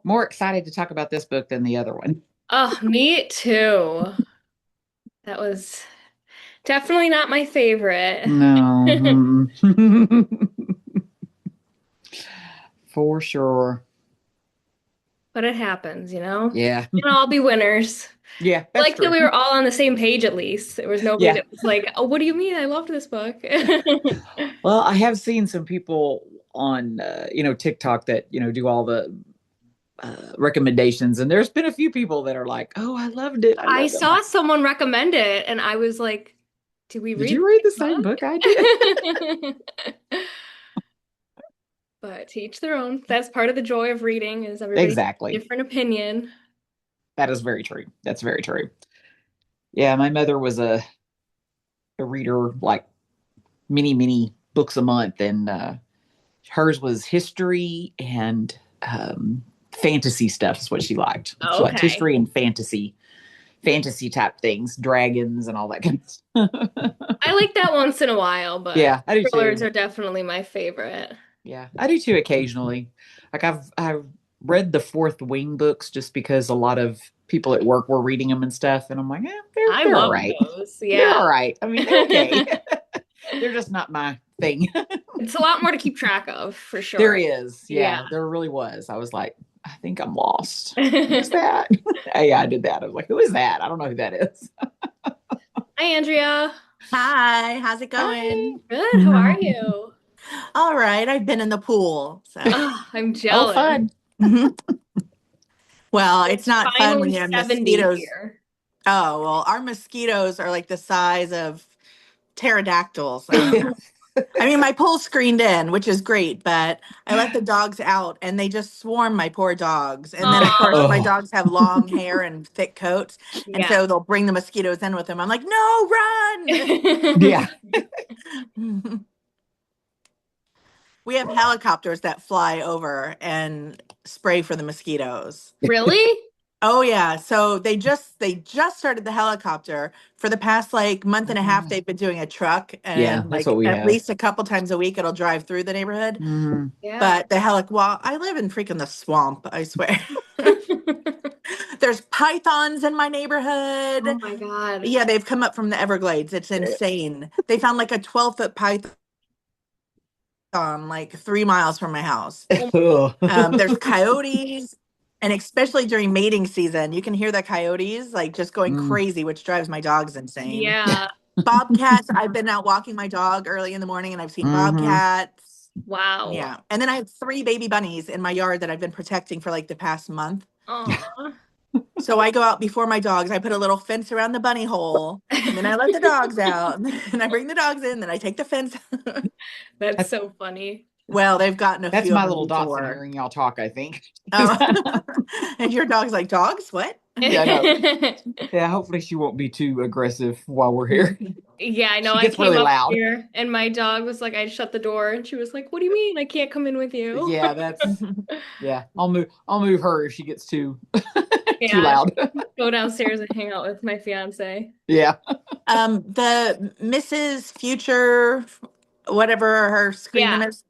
more excited to talk about this book than the other one. Oh, me too. That was definitely not my favorite. No. For sure. But it happens, you know? Yeah. Can't all be winners. Yeah, I that's like that true. we were all on the same page at least. There was nobody Yeah. that was like, "Oh, what do you mean? I loved this book." Well, I have seen some people on TikTok that, do all the recommendations, and there's been a few people that are like, "Oh, I loved it. I I loved it." I'm like, saw someone recommend it and I was like, "Did we "Did read you read the the same book I did?" same book?" But to each their own. That's part of the joy of reading is everybody has a Exactly. different opinion. That is very true. That's very true. Yeah, my mother was a reader, like many books a month, and hers was history and fantasy stuff is what she liked. She liked Okay. history and fantasy type things, dragons and all that kind of stuff. I like that once in a while, but Yeah, I do thrillers too. are definitely my favorite. Yeah, I do too occasionally. Like I've read the Fourth Wing books just because a lot of people at work were reading them and stuff, and I'm like, I they're all love right. those. They're Yeah. all right. I mean, they're okay. They're just not my thing. It's a lot more to keep track of, for There sure. is, Yeah. yeah, there really was. I was like, I think I'm lost. Who's that? Yeah, I did that. I was like, who is that? I don't know who that is. Hi, Andrea. Hi, how's it Hi. going? Good. How are you? All right, I've been in the pool, so. Oh, I'm Oh, jealous. fun. Mhm. Well, It's it's not fun when finally you have 70 mosquitoes. here. Oh, well, our mosquitoes are like the size of pterodactyls. I mean, my pool's screened in, which is great, but I let the dogs out and they just swarm my poor dogs. And then, of course, my Oh, dogs have long hair and thick coats. And Yeah. so they'll bring the mosquitoes in with them. I'm like, no, yeah. run. We have helicopters that fly over and spray for the mosquitoes. Really? Oh yeah, so they just started the helicopter. For the past like month and a half Oh, they've been doing a truck, yeah, and that's what like we at have. least a couple times a week it'll drive through the neighborhood. Mm. Yeah. But well, I live in freaking the swamp, I swear. There's pythons in my Oh neighborhood. my God. Yeah, they've come up from the Everglades. It's insane. They found like a 12-foot python like 3 miles from my house. Oh, There's coyotes, and especially during mating season, you can hear the coyotes like just going Mm. crazy, which drives my dogs insane. yeah. Bobcats, I've been out walking my dog early in the morning and I've seen Hmm. bobcats. Wow. Yeah. And then I have 3 baby bunnies in my yard that I've been protecting for like the past month. Aw. So I go out before my dogs. I put a little fence around the bunny hole, and then I let the dogs out, and I bring the dogs in, then I take the fence. That's That's so funny. Well, they've gotten a that's few of my them little Dotson before. hearing y'all talk, I think. Oh, and your dog's like, dogs? What? Yeah, no. Yeah, hopefully she won't be too aggressive while we're here. Yeah, I know. She I gets came really up loud. here and my dog was like, I shut the door and she was like, what do you mean? I can't come in with you. Yeah, that's yeah. I'll move her if she gets too Yeah, loud. go downstairs and hang out with my fiance. Yeah. The Mrs. Future, whatever her screen Yeah. name is,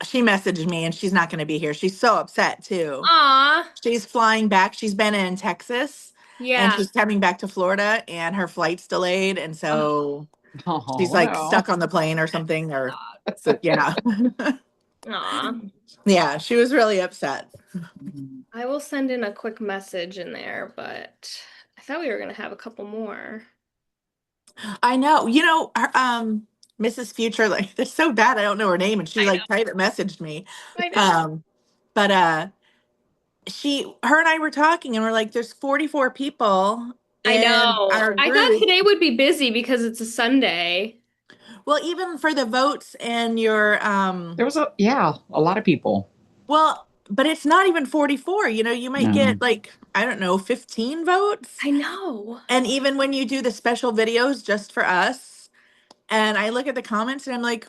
she messaged me and she's not going to be here. She's so upset too. Aw. She's flying back. She's been in Texas and Yeah. she's coming back to Florida and her flight's delayed. And Oh, so Oh she's like well. stuck on the plane or something. Or so, yeah. aw. Yeah, she was really upset. I will send in a quick message in there, but I thought we were gonna have a couple more. I know. Mrs. Future, like, that's so bad. I don't know her name. And she I like know. private messaged me. I know. Um, but her and I were talking and we're like, there's 44 people I in know. our I thought group. today would be busy because it's a Sunday. Well, even for the votes and your There was a lot of people. well, but it's not even 44. You might No. get like, I don't know, 15 votes. I know. And even when you do the special videos just for us, and I look at the comments and I'm like,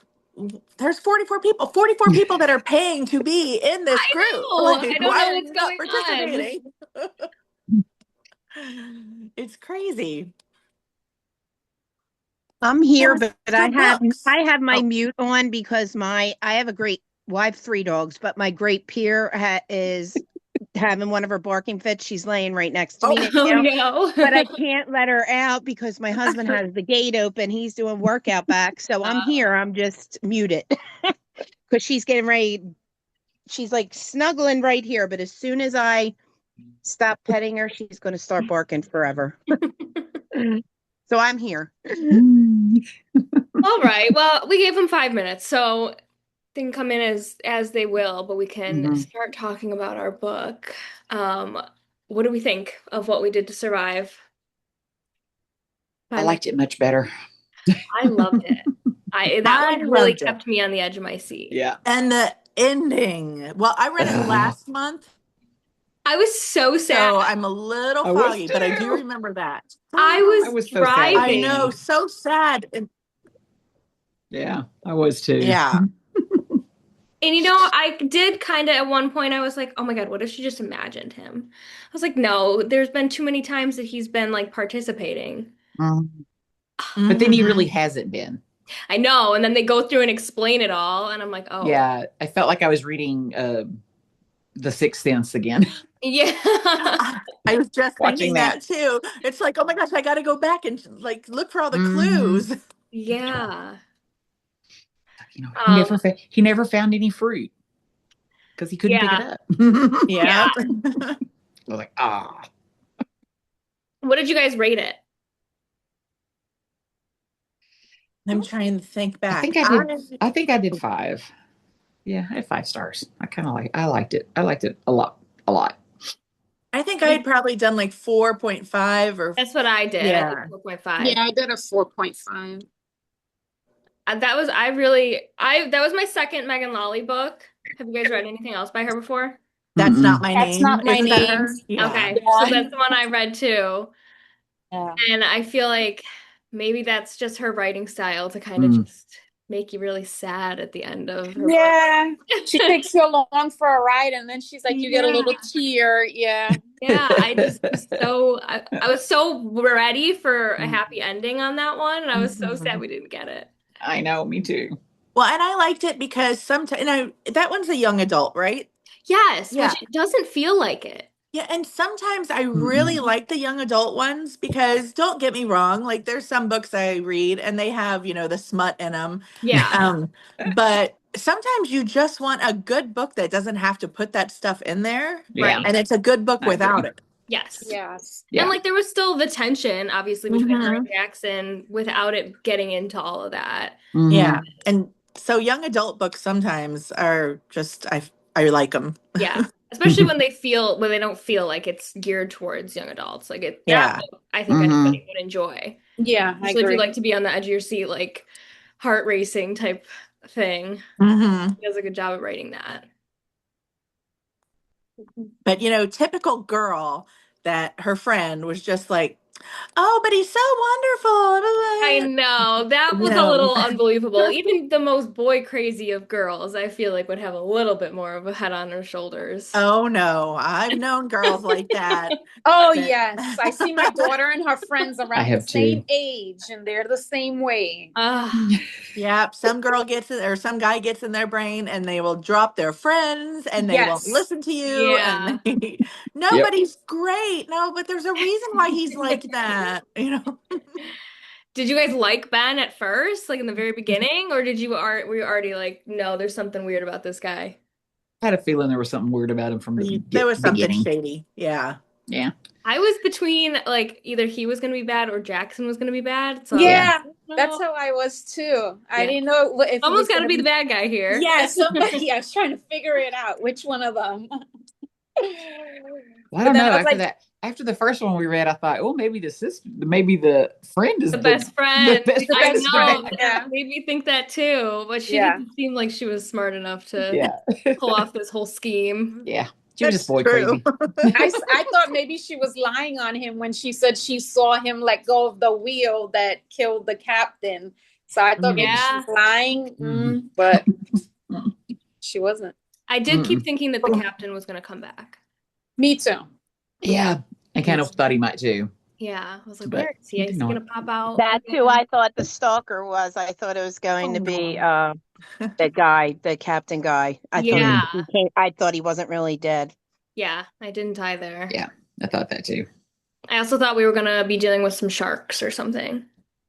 there's 44 people that are paying to be in this I group. know. I Like, don't why know are what's you not going on. participating? It's crazy. I'm There here, was but I good have books. I have my Oh, mute on because I have a great well, I have 3 dogs, but my great peer is having one of her barking fits. She's laying right next to me Oh now. no. But I can't let her out because my husband has the gate open. He's doing workout back. So I'm here. I'm just muted because she's getting ready. She's like snuggling right here. But as soon as I stop petting her, she's going to start barking forever. So I'm here. All right. Well, we gave them 5 minutes, so they can come in as they will, but we can start talking about our book. What do we think of what we did to survive? I liked it much better. I loved it. That I one really loved it. kept me on the edge of my seat. Yeah. And the ending. Well, I read it last month, I was so sad. so I'm a little I was foggy, but I do too. remember that. I was so sad. I driving. know, so sad. Yeah, I was too. Yeah. And you know, I did kind of at one point, I was like, oh my God, what if she just imagined him? I was like, no, there's been too many times that he's been like participating. But then he really hasn't been. I know. And then they go through and explain it all. And I'm like, oh. Yeah, I felt like I was reading The Sixth Sense again. Yeah. I was just Watching thinking that too. It's like, oh my gosh, I got to go back and like look for all the clues. Yeah. You know, he never found any fruit because he couldn't pick it up. Yeah. I was like, What did you guys rate it? I'm trying to think back. I think I did 5. Yeah, I had 5 stars. I liked it. I liked it a lot. I think I had probably done like 4.5 or That's what I did. Yeah. I did 4.5. Yeah, I did a 4.5. That was my second Megan Lally book. Have you guys read anything else by her before? That's Not My That's Name. Not My Isn't that Name. her? Yeah. Okay. Yeah. So that's the one I read too. Yeah. And I feel like maybe that's just her writing style to kind of just make you really sad at the end of her book. Yeah. She takes you along for a ride and then she's like, you get a little tear. Yeah. Yeah, I was so ready for a happy ending on that one, and I was so sad we didn't get it. I know, me too. Well, and I liked it because sometimes that one's a young adult, right? Yes, Yeah. which it doesn't feel like it. Yeah, and sometimes I really like the young adult ones because don't get me wrong, like there's some books I read and they have, the smut in them. Yeah. But sometimes you just want a good book that doesn't have to put that stuff in there. Yeah. Right. And it's a good book I without agree. it. Yes. Yes. Yeah. And like there was still the tension, obviously, between her and Jackson without it getting into all of that. Yeah. And so young adult books sometimes are just I like them. Yeah. Especially when they don't feel like it's geared towards young adults. Like that book, I think anybody would enjoy. Yeah, I Especially if agree. you like to be on the edge of your seat, like heart racing type thing. He does a good job of writing that. But typical girl that her friend was just like, oh, but he's so wonderful. I know. That was a little unbelievable. Even the most boy crazy of girls, I feel like would have a little bit more of a head on their shoulders. Oh no, I've known girls like that. Oh yes, I see my daughter and her friends around the same too. age, and they're the same way. Yeah, some girl gets it, or some guy gets in their brain, and they will drop their friends, and they won't listen to you. Yeah. And nobody's great. No, but there's a reason why he's like that. Did you guys like Ben at first, like in the very beginning, or were you already like, no, there's something weird about this guy? I had a feeling there was something weird about him from the beginning. There was something shady. Yeah. Yeah. I was between like either he was going to be bad or Jackson was going to be bad. So Yeah, that's how I was too. I didn't know if someone's got to be the bad guy here. Yeah, somebody. I was trying to figure it out. Which one of them? Well, I don't know. After the first one we read, I thought, oh, maybe the friend is the best friend. The best I friend. know. Yeah. Made me think that too. But she didn't seem like she was smart enough to pull off this whole scheme. Yeah. She was just boy crazy. I thought maybe she was lying on him when she said she saw him let go of the wheel that killed the captain. So I thought maybe she was lying, but she wasn't. I did keep thinking that the captain was going to come back. Me too. Yeah. I kind of thought he might too. Yeah. I was like, where is he? Is he going to pop out? That's who I thought the stalker was. I thought it was going to be the guy, the captain guy. I thought he wasn't really dead. Yeah, I didn't either. Yeah, I thought that too. I also thought we were gonna be dealing with some sharks or something.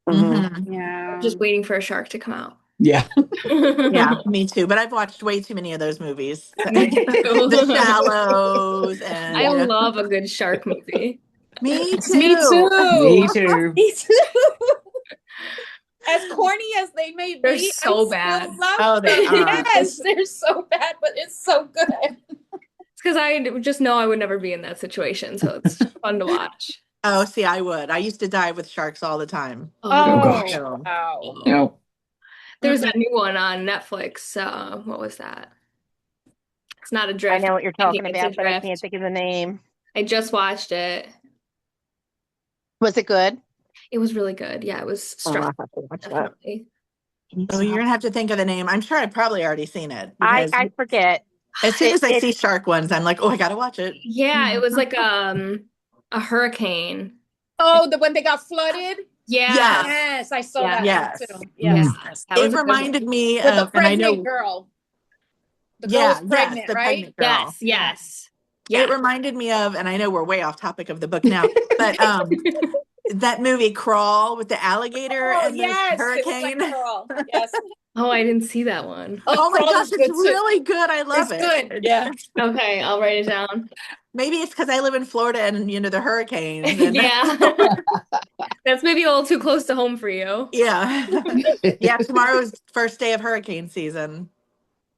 Mhm. Yeah. Just waiting for a shark to come out. Yeah. Yeah, me too. But I've watched way too many of those movies. Me too. The Shallows I and love a good shark movie. me too. Me too. Me too. Me too. As corny as they may They're be, so I bad. still love Oh, they them. are. Yes, they're so bad, but it's so good. It's because I just know I would never be in that situation, so it's fun to watch. Oh, see, I would. I used to dive with sharks all the time. Oh, gosh. So, Wow. No. There's that new one on Netflix. What was that? It's not a I drift. know what you're I think talking it's a about, but I can't drift. think of the name. I just watched it. Was it good? It was really good. Yeah, it was Oh, I'll stressful, have to watch that. definitely. oh, you're gonna have to think of the name. I'm sure I've probably already seen it I because forget. as soon as I It see shark ones, I'm like, oh, I gotta watch it. Yeah, it was like a hurricane. Oh, the when they got flooded? Yeah. Yes. Yes, I saw Yeah. that Yes. one too. Yeah, Yes. that was It a good one. reminded me With the of, and I pregnant know, girl. The girl yeah, was yes, pregnant, the right? pregnant girl. Yes, yes. It reminded me of, and I know we're way off topic of the book now, but that movie Crawl with the alligator Oh, and the yes. It was hurricane. like Pearl. Yes. Oh, I didn't see that one. Oh my Crawl gosh, is it's good too. really good. I love It's it. good. Yeah. Okay, I'll write it down. Maybe it's because I live in Florida and the hurricanes. And Yeah. That's maybe a little too close to home for you. yeah. Yeah, tomorrow's first day of hurricane season.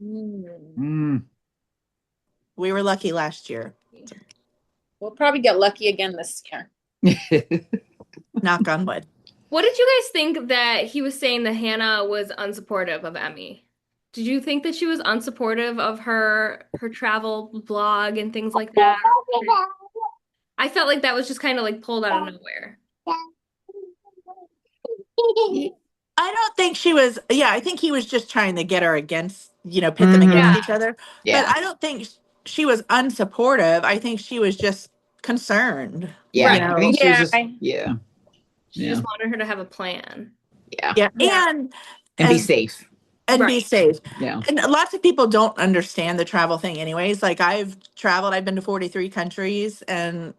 Mm. We were lucky last year. We'll probably get lucky again this year. Knock on wood. What did you guys think that he was saying that Hannah was unsupportive of Emmy? Did you think that she was unsupportive of her travel blog and things like that? I felt like that was just kind of like pulled out of nowhere. I don't think she was, yeah, I think he was just trying to get her against, pit them against Yeah. each other. Yeah. But I don't think she was unsupportive. I think she was just concerned. Yeah. Right. I think she was just, Yeah. She just wanted her to have a plan. Yeah. Yeah. Yeah. And be as- safe. and be Right. safe. Yeah. And lots of people don't understand the travel thing anyways. Like I've traveled, I've been to 43 countries and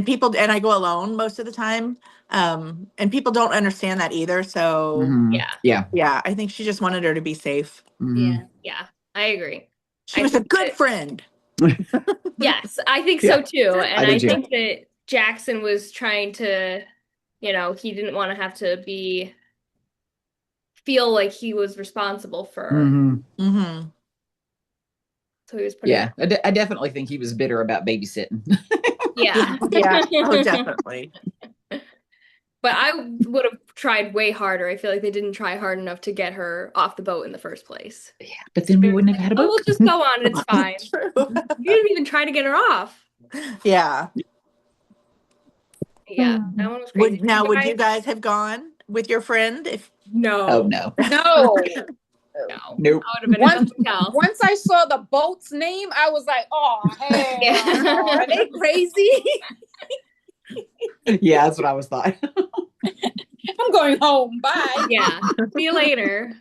people, and I go alone most of the time. And people don't understand that either. So Mhm. Yeah. Yeah. yeah, I think she just wanted her to be safe. Mhm. Yeah, I agree. She I was a think good that- friend. Yes, I think so too. And I do I too. think that Jackson was trying to, he didn't want to have to feel like he was responsible for, Mhm. Mm-hmm. so he was putting Yeah. I definitely think he was bitter about babysitting. Yeah. Yeah. Oh, definitely. But I would have tried way harder. I feel like they didn't try hard enough to get her off the boat in the first place. Yeah. But then we wouldn't have had a Oh, book. we'll just go on. It's fine. True. You didn't even try to get her off. Yeah. Yeah, that one was crazy. Would you guys have gone with your friend if No. Oh no. No. No. Nope. I would have been in the hotel. Once I saw the boat's name, I was like, oh, hell Yeah. no. Are they crazy? Yeah, that's what I was thought. I'm going home. Bye. Yeah. See you later.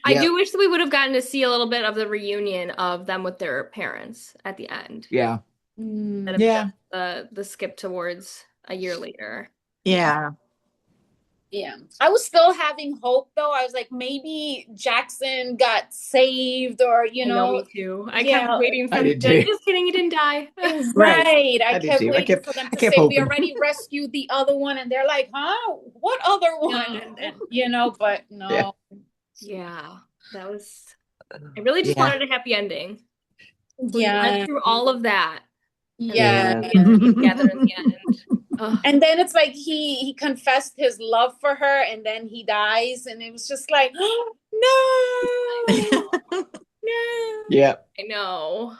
I Yep. do wish that we would have gotten to see a little bit of the reunion of them with their parents at the end. Yeah. Instead of Yeah. just the skip towards a year later. yeah. Yeah. I was still having hope though. I was like, maybe Jackson got saved or, I know, me too. I Yeah. kept waiting for I him did to be like, too. just kidding, he didn't die. Right. I I did kept too. I waiting kept- for them I to kept say we hoping. already rescued the other one, and they're like, huh? What other one? And but no. Yeah. Yeah. That was I really just Yeah. wanted a happy ending. We Yeah. went through all of that. Yeah. And then we came together in the end. Ugh. And then it's like he confessed his love for her, and then he dies, and it was just like, no, no. Yeah. I know.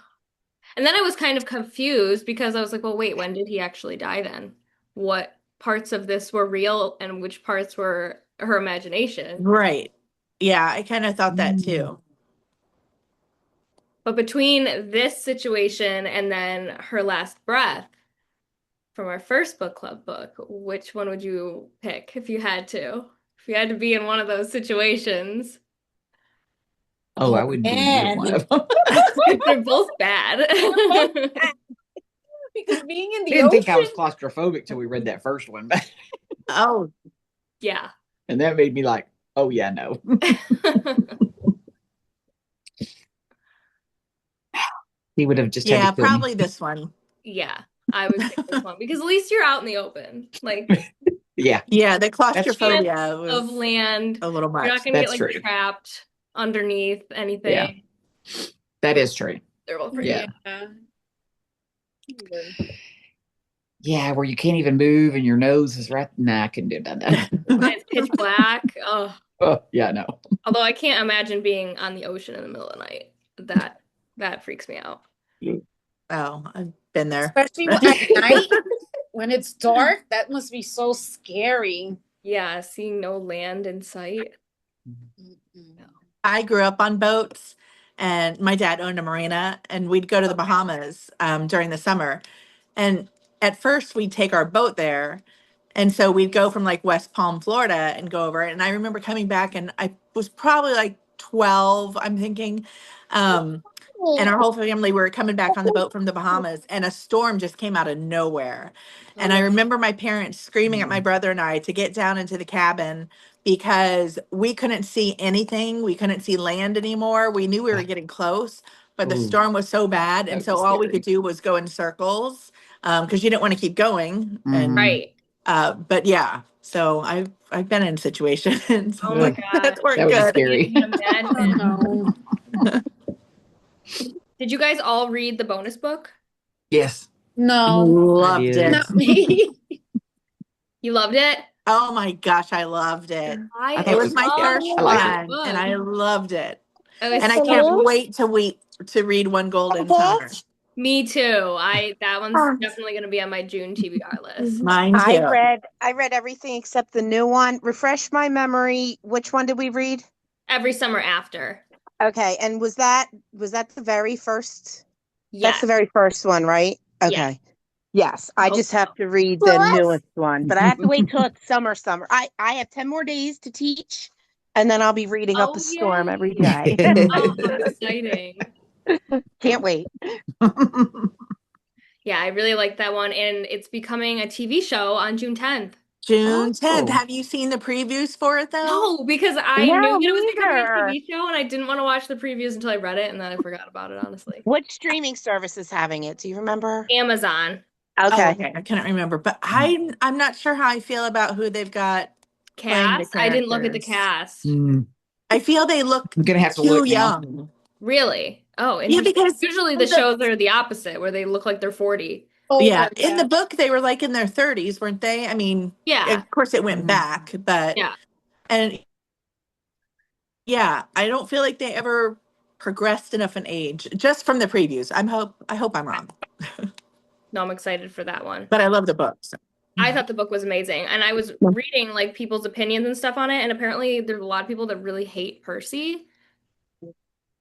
And then I was kind of confused because I was like, well, wait, when did he actually die then? What parts of this were real and which parts were her imagination? Right. Yeah, I kind of thought that too. But between this situation and then her last breath from our first book club book, which one would you pick if you had to? If you had to be in one of those situations? Oh, I wouldn't do either man. one of them. They're both bad. Because being in I the didn't think I was ocean, claustrophobic till we read that first one, Oh, Yeah. and that made me like, oh yeah, no. He would have just had yeah, to kill me. probably this one. Yeah, I would pick this one because at least you're out in the open. Like, Yeah, Yeah, the true. claustrophobia of was land. a little You're not much. gonna get That's like true. trapped underneath anything. Yeah. That is true. They're both pretty. Yeah. Yeah. Yeah, where you can't even move and your nose is right. Nah, I couldn't do that. And it's pitch black. Oh, Oh, yeah, no. although I can't imagine being on the ocean in the middle of the night. That freaks me out. Oh, I've been there. Especially at night when it's dark, that must be so scary. Yeah, seeing no land in sight. I grew up on boats, and my dad owned a marina, and we'd go to the Bahamas during the summer. And at first, we'd take our boat there. And so we'd go from like West Palm, Florida, and go over. And I remember coming back, and I was probably like 12, I'm thinking. And our whole family were coming back on the boat from the Bahamas, and a storm just came out of nowhere. And I remember my parents screaming at my brother and I to get down into the cabin because we couldn't see anything. We couldn't see land anymore. We knew we were getting close, but the Ooh, storm was so bad. And that would so be all we scary. could do was go in circles because you didn't want to keep going. And Right. but yeah, so I've been in situations. Oh my Ugh, God. That weren't that would be good. scary. I can't imagine. No. Did you guys all read the bonus book? Yes. No, Loved did. it. not me. You loved it? Oh my gosh, I loved it. I thought It was my loved first I liked that one, and I book. loved it. It was And I so can't wait to read One Golden Summer. Me too. That one's definitely going to be on my June TBR list. Mine I too. read everything except the new one. Refresh my memory. Which one did we read? Every summer after. Okay, and was that the very first? Yes. That's the very first one, right? Okay. Yes, I just have to read the newest one, but I have to wait till it's summer. I have 10 more days to teach, and then I'll be reading Up a Storm yay. every day. Oh, how exciting. Can't wait. Yeah, I really like that one. And it's becoming a TV show on June 10th. June 10th. Oh. Have you seen the previews for it though? No, because I No, knew that it was becoming a neither. TV show and I didn't want to watch the previews until I read it and then I forgot about it, honestly. What streaming service is having it? Do you remember? Amazon. Oh, Okay. okay. I couldn't remember, but I'm not sure how I feel about who they've got playing the Cast? I didn't look at the characters. cast. I feel they look I'm gonna have to too look now. young. Really? Oh, Yeah, interesting. because Usually the shows are the opposite, where they look like they're 40. yeah, in the book they were like in their 30s, weren't they? I mean, Yeah. of course it went back, but Yeah. and yeah, I don't feel like they ever progressed enough in age just from the previews. I hope I'm wrong, No, I'm excited for that one. but I love the book. So. I thought the book was amazing. And I was reading like people's opinions and stuff on it. And apparently there's a lot of people that really hate Percy.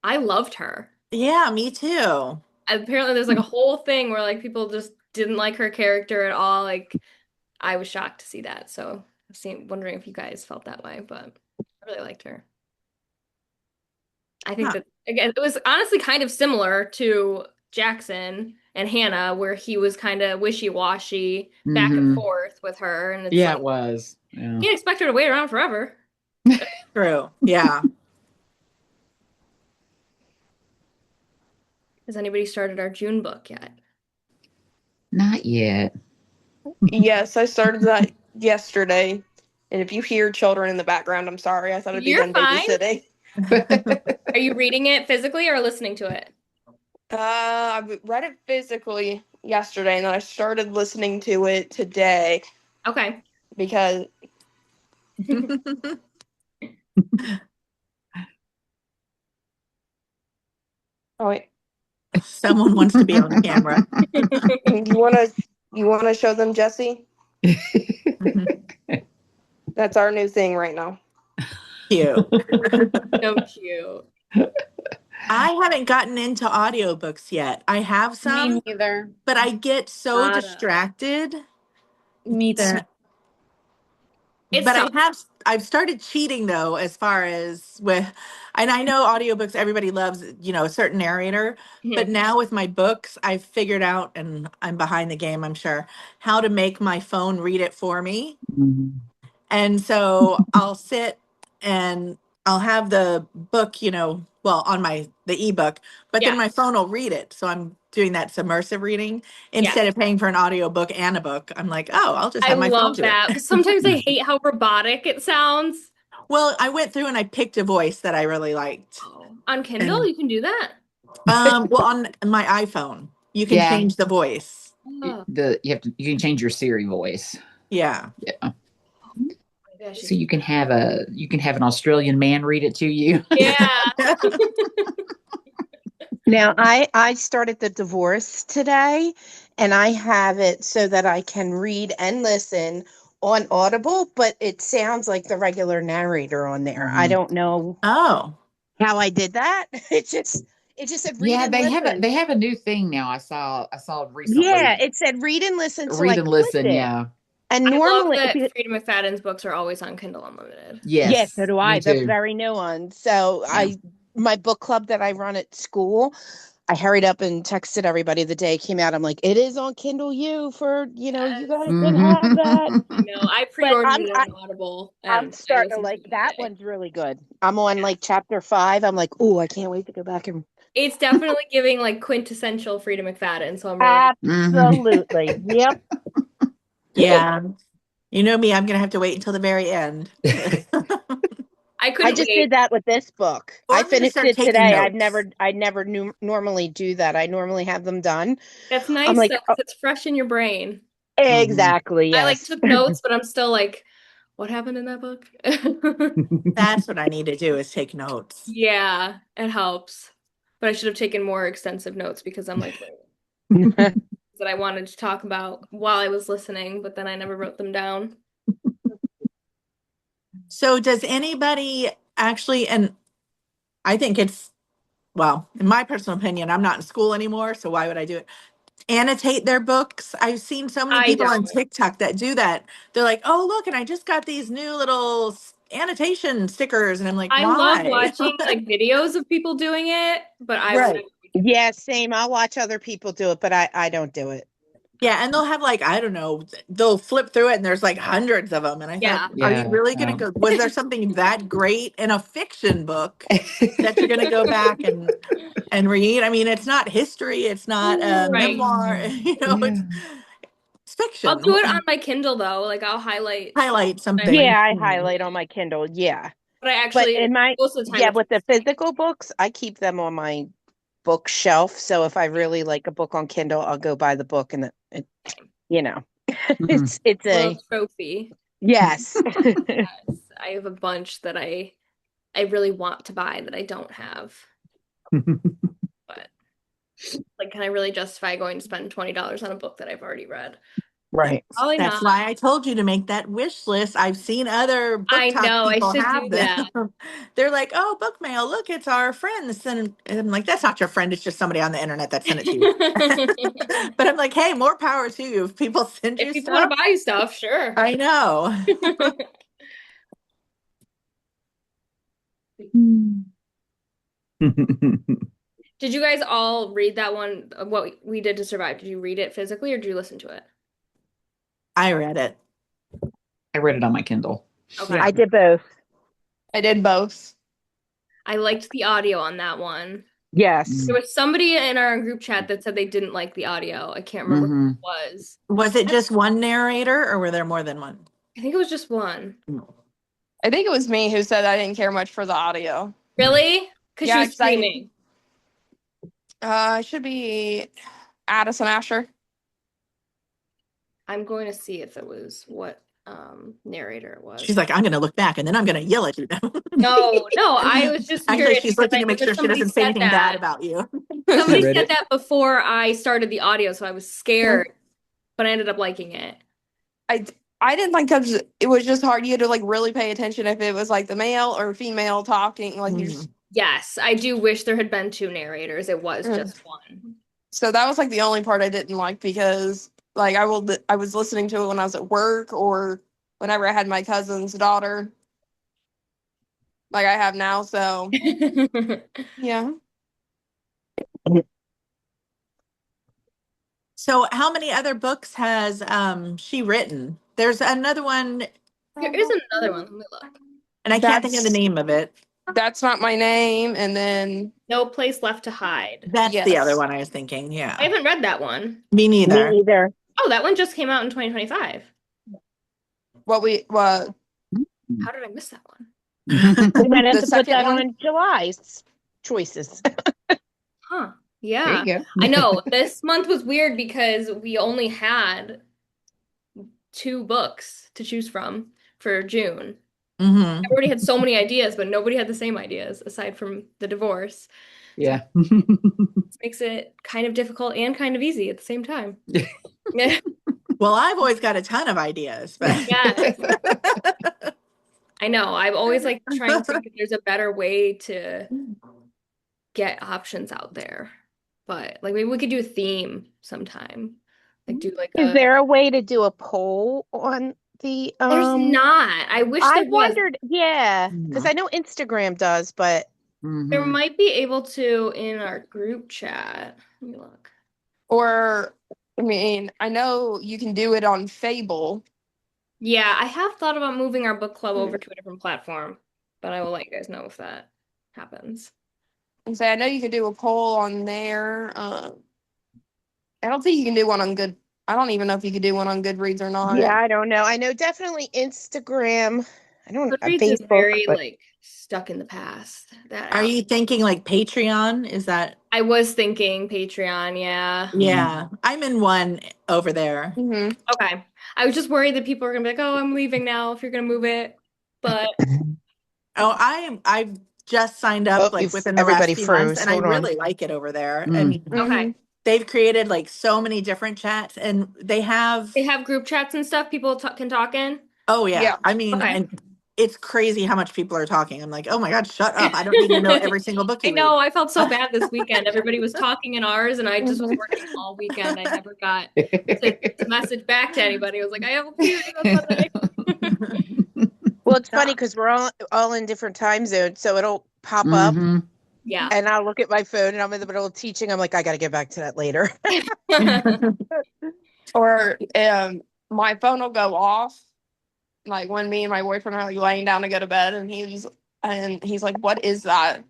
I loved her. Yeah, me too. Apparently there's like a whole thing where like people just didn't like her character at all. Like I was shocked to see that. So wondering if you guys felt that way, but I really liked her. I think that again, it was honestly kind of similar to Jackson and Hannah, where he was kind of wishy-washy back and forth with her. And it's it was. Yeah. You can't expect her to wait around forever. True. Yeah. Has anybody started our June book yet? Not yet. Yes, I started that yesterday. And if you hear children in the background, I'm sorry. I thought it'd be You're them fine. babysitting. Are you reading it physically or listening to it? I read it physically yesterday, and then I started listening to it today Okay. because oh wait, Someone wants to be on camera. you wanna show them Jesse? That's our new thing right now. Cute. So cute. I haven't gotten into audiobooks yet. I have some, Me neither. but I get so Nada. distracted. Me too. that- It's but tough. I've started cheating though, as far as with And I know audiobooks, everybody loves, a certain narrator. But Mhm. now with my books, I've figured out, and I'm behind the game, I'm sure, how to make my phone read it for me. Mhm. And so I'll sit and I'll have the book, well, on the ebook, but then Yeah. my phone will read it. So I'm doing that submersive reading Yeah. instead of paying for an audiobook and a book. I'm like, oh, I'll just I have my phone love do that. it. But sometimes I hate how robotic it sounds. Well, I went through and I picked a voice that I really liked. Oh. On Kindle, And you can do that. well, on my iPhone, you can Yeah. change the voice. Oh, You can change your Siri voice. Yeah. Yeah. my gosh. So you can have an Australian man read it to you. Yeah. Now, I started the divorce today, and I have it so that I can read and listen on Audible, but it sounds like the regular narrator on there. I Mhm. don't know Oh. how I did that. It just said read Yeah, and listen. they have a new thing now. I saw Yeah, recently. it said read and listen, so Read I and clicked listen. it. Yeah. And I love normally, that Freedom McFadden's books are always on Kindle Unlimited. yes, so Yes. do Me I, the too. very new one. So Yeah. my book club that I run at school, I hurried up and texted everybody the day it came out. I'm like, it is on Kindle U for, you Yes. guys can have that. Mhm. I know. I But pre-ordered it on Audible I'm and I starting to listened to like it that today. one's really good. I'm on like chapter 5. I'm like, oh, I can't wait to go back and It's definitely giving like quintessential Freedom McFadden, so I'm really Mhm. absolutely. Yep. Yeah. You know me, I'm going to have to wait until the very end. I I couldn't just wait. did that with this book. Or I I'm going to finished start it taking today. notes. I never normally do that. I normally have them done. That's I'm nice like, though, oh, 'cause it's fresh in your brain. Mhm. exactly. I like Yes. took notes, but I'm still like, what happened in that book? That's what I need to do is take notes. Yeah, it helps. But I should have taken more extensive notes because I'm like, wait, that I wanted to talk about while I was listening, but then I never wrote them down. So does anybody actually, and I think well, in my personal opinion, I'm not in school anymore, so why would I do it? Annotate their books. I've seen so many I people on don't. TikTok that do that. They're like, oh, look, and I just got these new little annotation stickers. And I'm like, I love why? watching like videos of people doing it, but I would Right. never be doing Yeah, same. I'll watch other people do it, but I don't do it. Yeah, and they'll have like, I don't know, they'll flip through it and there's like hundreds of them. And I thought, Yeah. are you Yeah. really going to go? Was there something that great in a fiction book that you're going to go back and read? I mean, it's not history, it's not a Right. memoir, Yeah. it's I'll fiction. do it on my Kindle though. Like I'll highlight Highlight what I like. something. Yeah, I highlight on my Kindle. Yeah. But I But actually in my, most of the time yeah, it's with the physical books, I keep them on my bookshelf. So if I really like a book on Kindle, I'll go buy the book and you know, Mhm. it's a little a, trophy. yes. Yes, I have a bunch that I really want to buy that I don't have. But like, can I really justify going to spend $20 on a book that I've already read? Right. Probably That's not. why I told you to make that wish list. I've seen other book I talk know, I people should have do them. that. They're like, oh, book mail, look, it's our friend. And I'm like, that's not your friend. It's just somebody on the internet that sent it to you. But I'm like, hey, more power to you. If people send If you people want stuff, to buy you stuff, sure. I know. Did you guys all read that one, What We Did to Survive? Did you read it physically or did you listen to it? I read it. I read it on my Kindle. Okay. Yeah. I did both. I did both. I liked the audio on that one. Yes. There was somebody in our group chat that said they didn't like the audio. I can't remember who it was. Was it just one narrator or were there more than one? I think it was just one. I think it was me who said I didn't care much for the audio. Really? Because she Yeah, was 'cause I- screaming. It should be Addison Asher. I'm going to see if it was what narrator it was. She's like, I'm going to look back and then I'm going to yell at you. No, I was just Actually, curious she's because looking I to know make that sure she somebody doesn't say said anything that. bad about you. Somebody read said it. that before I started the audio, so I was scared, but I ended up liking it. I didn't like because it was just hard. You had to like really pay attention if it was like the male or female talking. Like you just, Yes, I do wish there had been two narrators. It was just one. so that was like the only part I didn't like because like I was listening to it when I was at work or whenever I had my cousin's daughter. like I have now. So yeah. So how many other books has she written? There's another one, There is another one. Let me look. and I can't think of the name of it. That's Not My Name, and then No Place Left to Hide. That's the other yes. one I was thinking. I Yeah. haven't read that one. Me Me neither. neither. Oh, that one just came out in 2025. What How did I miss that one? We might have the to put second that one? on July's choices. Huh. There Yeah. you go. I know. This month was weird because we only had 2 books to choose from for June. Hmm. Everybody had so many ideas, but nobody had the same ideas aside from the divorce. Yeah. This makes it kind of difficult and kind of easy at the same time. Yeah. Well, I've always got a ton of ideas, but Yes. I know. I'm always like trying to think if there's a better way to get options out there. But like maybe we could do a theme sometime. Like do like Is a there a way to do a poll on the There's not. I wish I there was. wondered, yeah, because I know Instagram does, but There Mhm. might be able to in our group chat. Let me look. Or I mean, I know you can do it on Fable. Yeah, I have thought about moving our book club over to a different platform, but I will let you guys know if that happens. And say I know you could do a poll on there. I don't think you can do one on Good. I don't even know if you could do one on Goodreads or not. yeah, I don't know. I know definitely Instagram. I don't Goodreads is Facebook, very but like stuck in the past. That are app. you thinking like Patreon? Is that? I was thinking Patreon, yeah. Yeah, I'm in one over there. Mm-hmm. Okay. I was just worried that people are gonna be like, "Oh, I'm leaving now if you're gonna move it." But Oh, I've just signed oh, up like if within the last everybody few months, froze. and I Hold on. really like it over there. I Mm. mean, okay. they've created like so many different chats, and they have. They have group chats and stuff people can talk in. Oh yeah, Yeah. I mean, Okay. and it's crazy how much people are talking. I'm like, oh my God, shut up! I don't need to know every single book I you read. know, I felt so bad this weekend. Everybody was talking in ours, and I just was Mhm. working all weekend. I never got to message back to anybody. I was like, I hope you on Sunday. Well, it's funny because we're all in different time zones, so it'll pop up, Mhm. Yeah. and I'll look at my phone, and I'm in the middle of teaching. I'm like, I got to get back to that later. Or my phone will go off, like when me and my boyfriend are like laying down to go to bed, and he's like, "What is that?"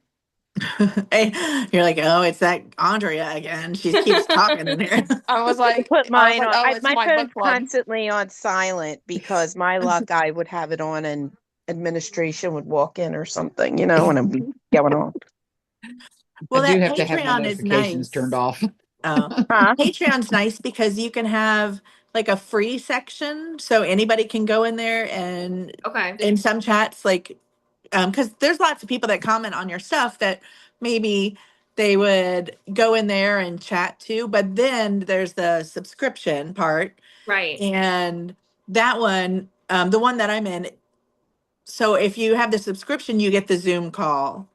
Hey, you're like, oh, it's that Andrea again. She keeps talking in here. I was like, Put mine on. "Oh, it's My my phone's book club." constantly on silent because my luck, I would have it on, and administration would walk in or something, and it'd be going on. Well, I do that have to have my Patreon is notifications turned nice. off. Oh, Huh? Patreon's nice because you can have like a free section, so anybody can go in there, and Okay. in some chats, like, because there's lots of people that comment on your stuff that maybe they would go in there and chat too, but then there's the subscription part, Right. and that one, the one that I'm in. So if you have the subscription, you get the Zoom call,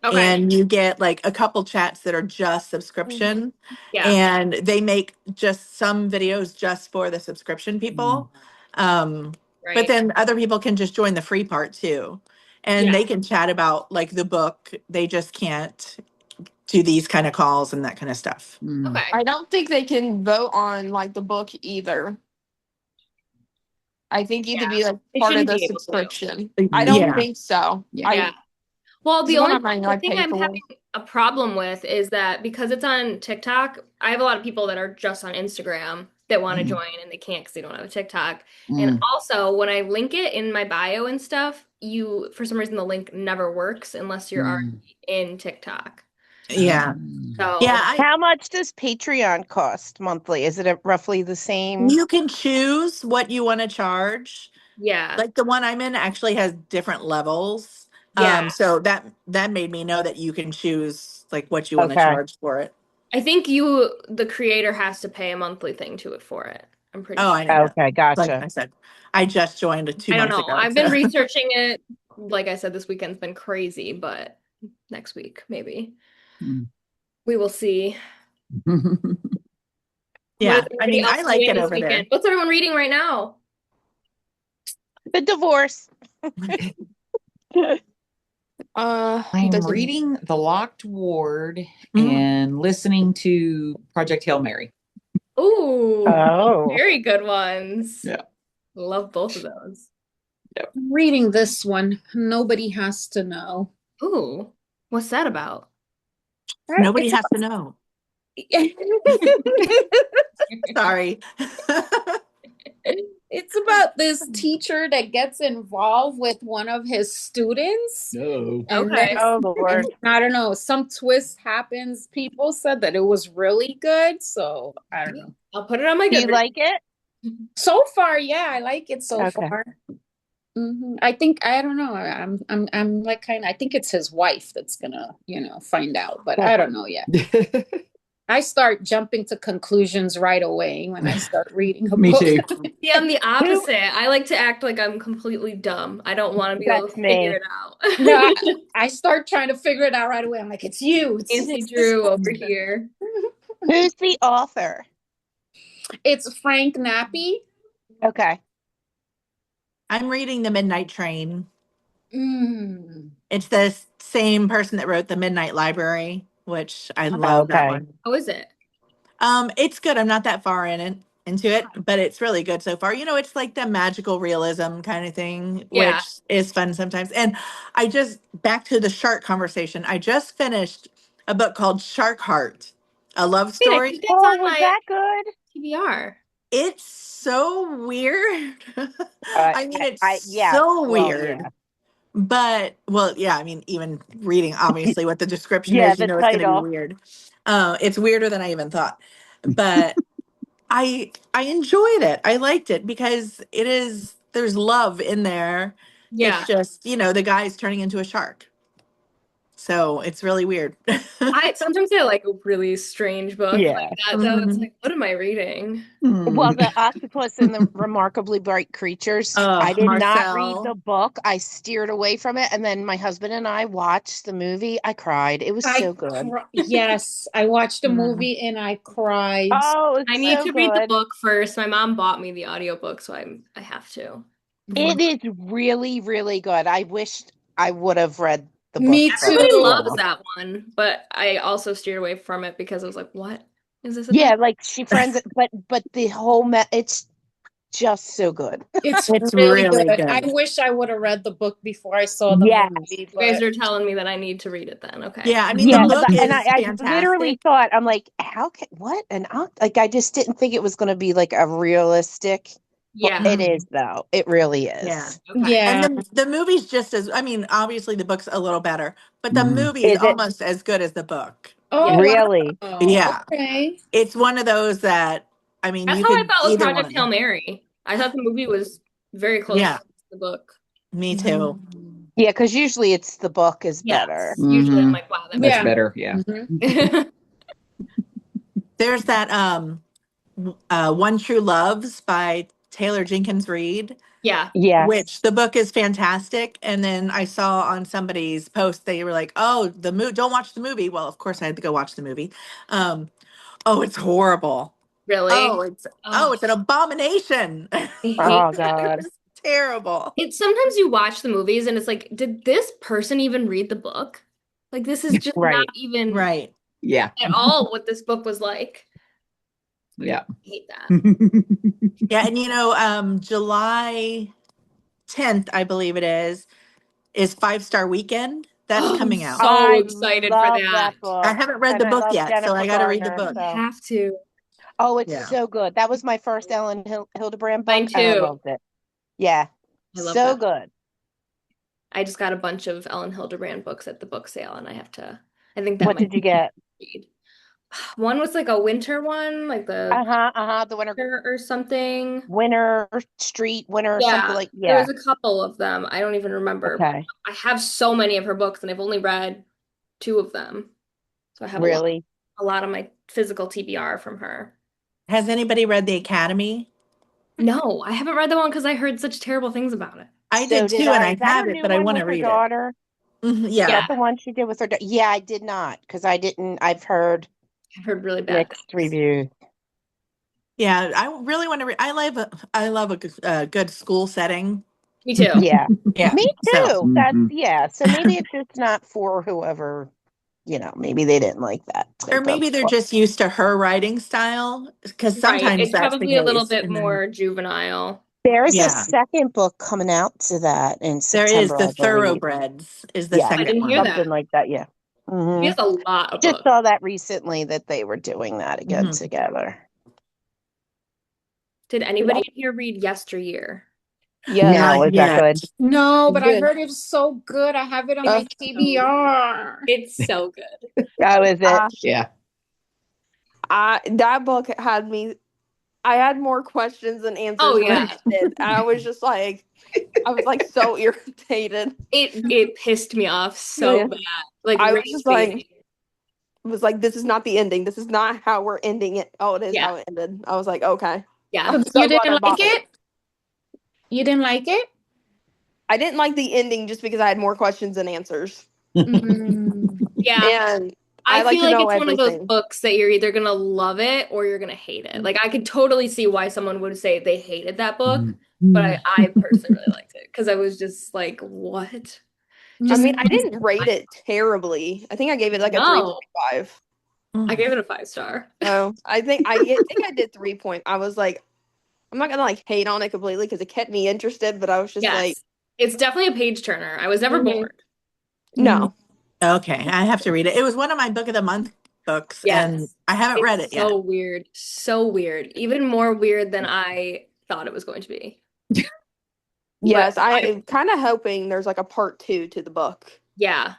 Okay. and you get like a couple chats that are just subscription, Yeah. and they make just some videos just for the subscription people. But Right. then other people can just join the free part too, and Yeah. they can chat about like the book. They just can't do these kind of calls and that kind of stuff. Mm. Okay. I don't think they can vote on like the book either. I think you could be like They part of shouldn't the be able to. subscription. I don't Yeah. think so. Yeah. Well, It's the one only of mine the I thing pay I'm for. having a problem with is that because it's on TikTok, I have a lot of people that are just on Instagram that want to Mhm. join and they can't because they don't have a TikTok. And Mm. also, when I link it in my bio and stuff, for some reason the link never works unless you're already in TikTok. Yeah. Yeah. So, How much does Patreon cost monthly? Is it roughly the same? You can choose what you want to charge. yeah. Like the one I'm in actually has different levels. Yeah. So that made me know that you can choose like what you want to Okay. charge for it. I think the creator has to pay a monthly thing to it for it. I'm pretty Oh, sure. I know that. Okay, Like gotcha. I said, I just joined two I don't months know. ago. I've been So researching it. Like I said, this weekend's been crazy, but next week, maybe. Mm. We will see. What is yeah, I everybody mean, else I like doing it this over weekend? there. What's everyone reading right now? The divorce. I'm Does it- reading The Locked Ward Mm. and listening to Project Hail Mary. Ooh, Oh. very good ones. Yeah. Love both of those. I'm reading this one. Nobody has to know. Ooh, what's that about? Nobody It's has to know. Sorry. It's about this teacher that gets involved with one of his students. No. And Okay. then, Oh, Lord. I don't know, some twist happens. People said that it was really good, so I don't know. I'll put it on my Do you good. like it? So far, yeah, I like it so Okay. far. I think I don't know. I'm like kind of. I think it's his wife that's gonna, find out, but I don't know yet. I start jumping to conclusions right away when I start reading a Me book. too. See, I'm the opposite. I like to act like I'm completely dumb. I don't want to be able That's to me. figure it out. No, I start trying to figure it out right away. I'm like, it's you. Nancy Drew over here. Who's the author? It's Frank Nappy. Okay. I'm reading The Midnight Train. Mm. It's the same person that wrote The Midnight Library, which I love that Okay. one. How is it? It's good. I'm not that far into it, but it's really good so far. It's like the magical realism kind of thing, Yeah. which is fun sometimes. And back to the shark conversation. I just finished a book called Shark Heart, a love Wait, I story. think that's Oh, on was my that good? TBR. It's so weird. I mean, it's yeah. so Well, weird. yeah. But, well, yeah, I mean, even reading obviously what the description Yeah, is, the it's going to be title. weird. It's weirder than I even thought. But I enjoyed it. I liked it because there's love in there. Yeah. It's just, the guy's turning into a shark. So it's really weird. Sometimes I like a really strange book Yeah. like that, though. It's Mhm. like, what am I reading? Well, the Octopus and the Remarkably Bright Creatures, I did not read Marcel. the book. I steered away from it. And then my husband and I watched the movie. I cried. It was so good. Yes, I watched the Mhm. movie and I cried. Oh, it's I need so to read the good. book first. My mom bought me the audiobook, so I have to. It is really, really good. I wished I would have read the book Me first. Everybody too. loves that one, but I also steered away from it because I was like, what is this Yeah, about? like she friends, but the whole it's just so good. It's It's really really good. I good. wish I would have read the book before I saw the Yes. movie, You guys but are telling me that I need to read it then. Okay. Yeah, I mean, Yeah, the book and is I literally fantastic. thought, I'm like, how can what? And like I just didn't think it was going to be like a realistic. Well, Yeah. it is though. It really is. Yeah. Okay. yeah. And the movie's just as, I mean, obviously the book's a little better, but the movie is Is it almost as good as the book. Oh, Yeah. really? wow. Yeah. Okay. It's one of those that, I mean, That's you how I could felt with either Project Hail one. Mary. I thought the movie was very close Yeah, to the book. me too. Yeah, because usually it's the book is Yes. better. Usually I'm like, wow, that That's Yeah. better. Yeah. Mhm. There's that One True Loves by Taylor Jenkins Reid, Yeah. Yes. which the book is fantastic. And then I saw on somebody's post, they were like, oh, don't watch the movie. Well, of course I had to go watch the movie. Oh, it's horrible. Really? It's an abomination. I hate Oh that. God. It's terrible. It's sometimes you watch the movies and it's like, did this person even read the book? Like, this is just not Right. even Right. Yeah. at all what this book was like. Yeah. I hate that. Yeah, and July 10th, I believe it is 5-Star Weekend. That's Oh, I'm coming out. so I excited for love that. that book. I haven't read And the I book love yet, so I Jennifer got to read the Garner. book. I So have to. oh, it's Yeah. so good. That was my first Ellen Hildebrand Mine book, and I too. loved it. Yeah. I love So that. good. I just got a bunch of Ellen Hildebrand books at the book sale, and I think that What might did you get? read. One was like a winter one, like the The Winter or something. Street, Winter, something Yeah, like there yeah. was a couple of them. I don't even remember. Okay. I have so many of her books, and I've only read two of them. So I have Really? a lot of my physical TBR from her. Has anybody read The Academy? No, I haven't read the one because I heard such terrible things about it. I So did too, and I Is that have her it, new but I one want with to her read it. daughter? Mhm, Is yeah. that the one she did with her daughter? Yeah, I did not because I didn't. I've heard I've heard really bad mixed things. reviews. Yeah, I really want to read. I love a good school setting. Me too. Yeah. Yeah. Me So too. That's yeah. So maybe it's just not for whoever, maybe they didn't like that or type of maybe they're book. just used to her writing style, because Right. sometimes It's that's the probably a little case. bit And then, more juvenile. There's a yeah, second book coming out to that in there is September, the I believe. Thoroughbreds is the Yeah, I second didn't hear one. that. something like that. Yeah. He hmm has a lot of Just books. saw that recently that they were doing that again Mhm. together. Did anybody in here read Yesteryear? Yes. No, Not is that yet. good? No, but I Good. heard it was so good. I have it on my It's so TBR. It's so good. Oh, is it? Yeah. That book had me. I had more questions than Oh answers when yeah. it ended, and I was just like, I was like so irritated. It pissed me off so Yeah. bad. Like I was rage just baiting. like, this is not the ending. This is not how we're ending it. Oh, it is Yeah. how it ended. I was like, okay. Yeah. I'm You so glad I didn't like bought it. it? You didn't like it? I didn't like the ending just because I had more questions than answers, Mm. Yeah. and I I like feel to like know it's one of those everything. books that you're either gonna love it or you're gonna hate it. Like I could totally see why someone would say they hated that book, but I personally really liked it because I was just like, what? I Just mean, I didn't rate it terribly. I think I gave it like a no. 3.5. I gave it a 5 star. Oh, I think I did 3 point. I was like, I'm not gonna like hate on it completely because it kept me interested, but I was just like, Yes. It's definitely a page turner. I was never mhm. bored. No. Okay, I have to read it. It was one of my book of the month books, and Yes. I haven't read It's it yet. so weird. So weird. Even more weird than I thought it was going to be. Yes, But I am kind of hoping there's like a part 2 to the book. yeah.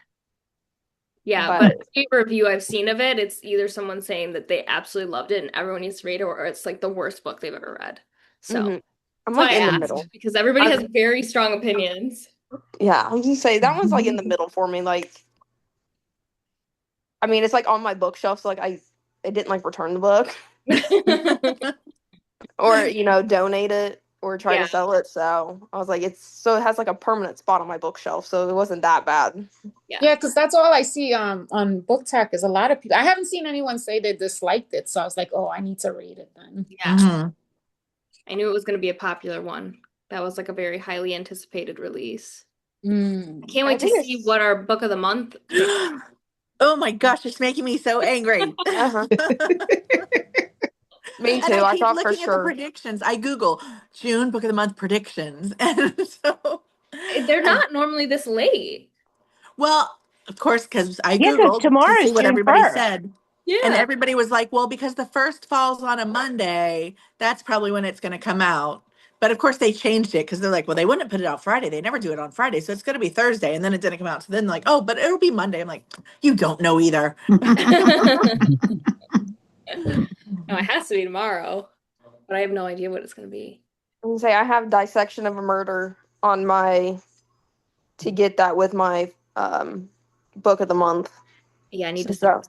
Yeah, but But every review I've seen of it, it's either someone saying that they absolutely loved it and everyone needs to read it, or it's like the worst book they've ever read. So mhm. I'm that's like why I in the asked middle. because everybody has I'm very strong opinions. Yeah, I was gonna say that one's like in the middle for me. Like, I mean, it's like on my bookshelf, so like I didn't like return the book or donate it or try Yeah. to sell it. So I was like, it has like a permanent spot on my bookshelf, so it wasn't that bad. Yeah. Yeah, because that's all I see on Book Tech is a lot of people. I haven't seen anyone say they disliked it, so I was like, oh, I need to read it then. Yeah. Mhm. I knew it was going to be a popular one. That was like a very highly anticipated release. I Mm. can't I wait to think see it's what our book of the month pick. Oh my gosh, it's making me so angry. uh-huh. Me And too. I I keep thought for looking at the sure. predictions. I Google June book of the month predictions. And so They're I, not normally this late. well, of course, because I Yeah, because Googled to see tomorrow's what June everybody 1st. said. And Yeah. everybody was like, well, because the first falls on a Monday, that's probably when it's going to come out. But of course, they changed it because they're like, well, they wouldn't put it out Friday. They never do it on Friday. So it's going to be Thursday. And then it didn't come out. So then, like, oh, but it'll be Monday. I'm like, you don't know either. No, it has to be tomorrow, but I have no idea what it's going to be. I'm gonna say I have Dissection of a Murder on my to get that with my book of the month. Yeah, I need to So start.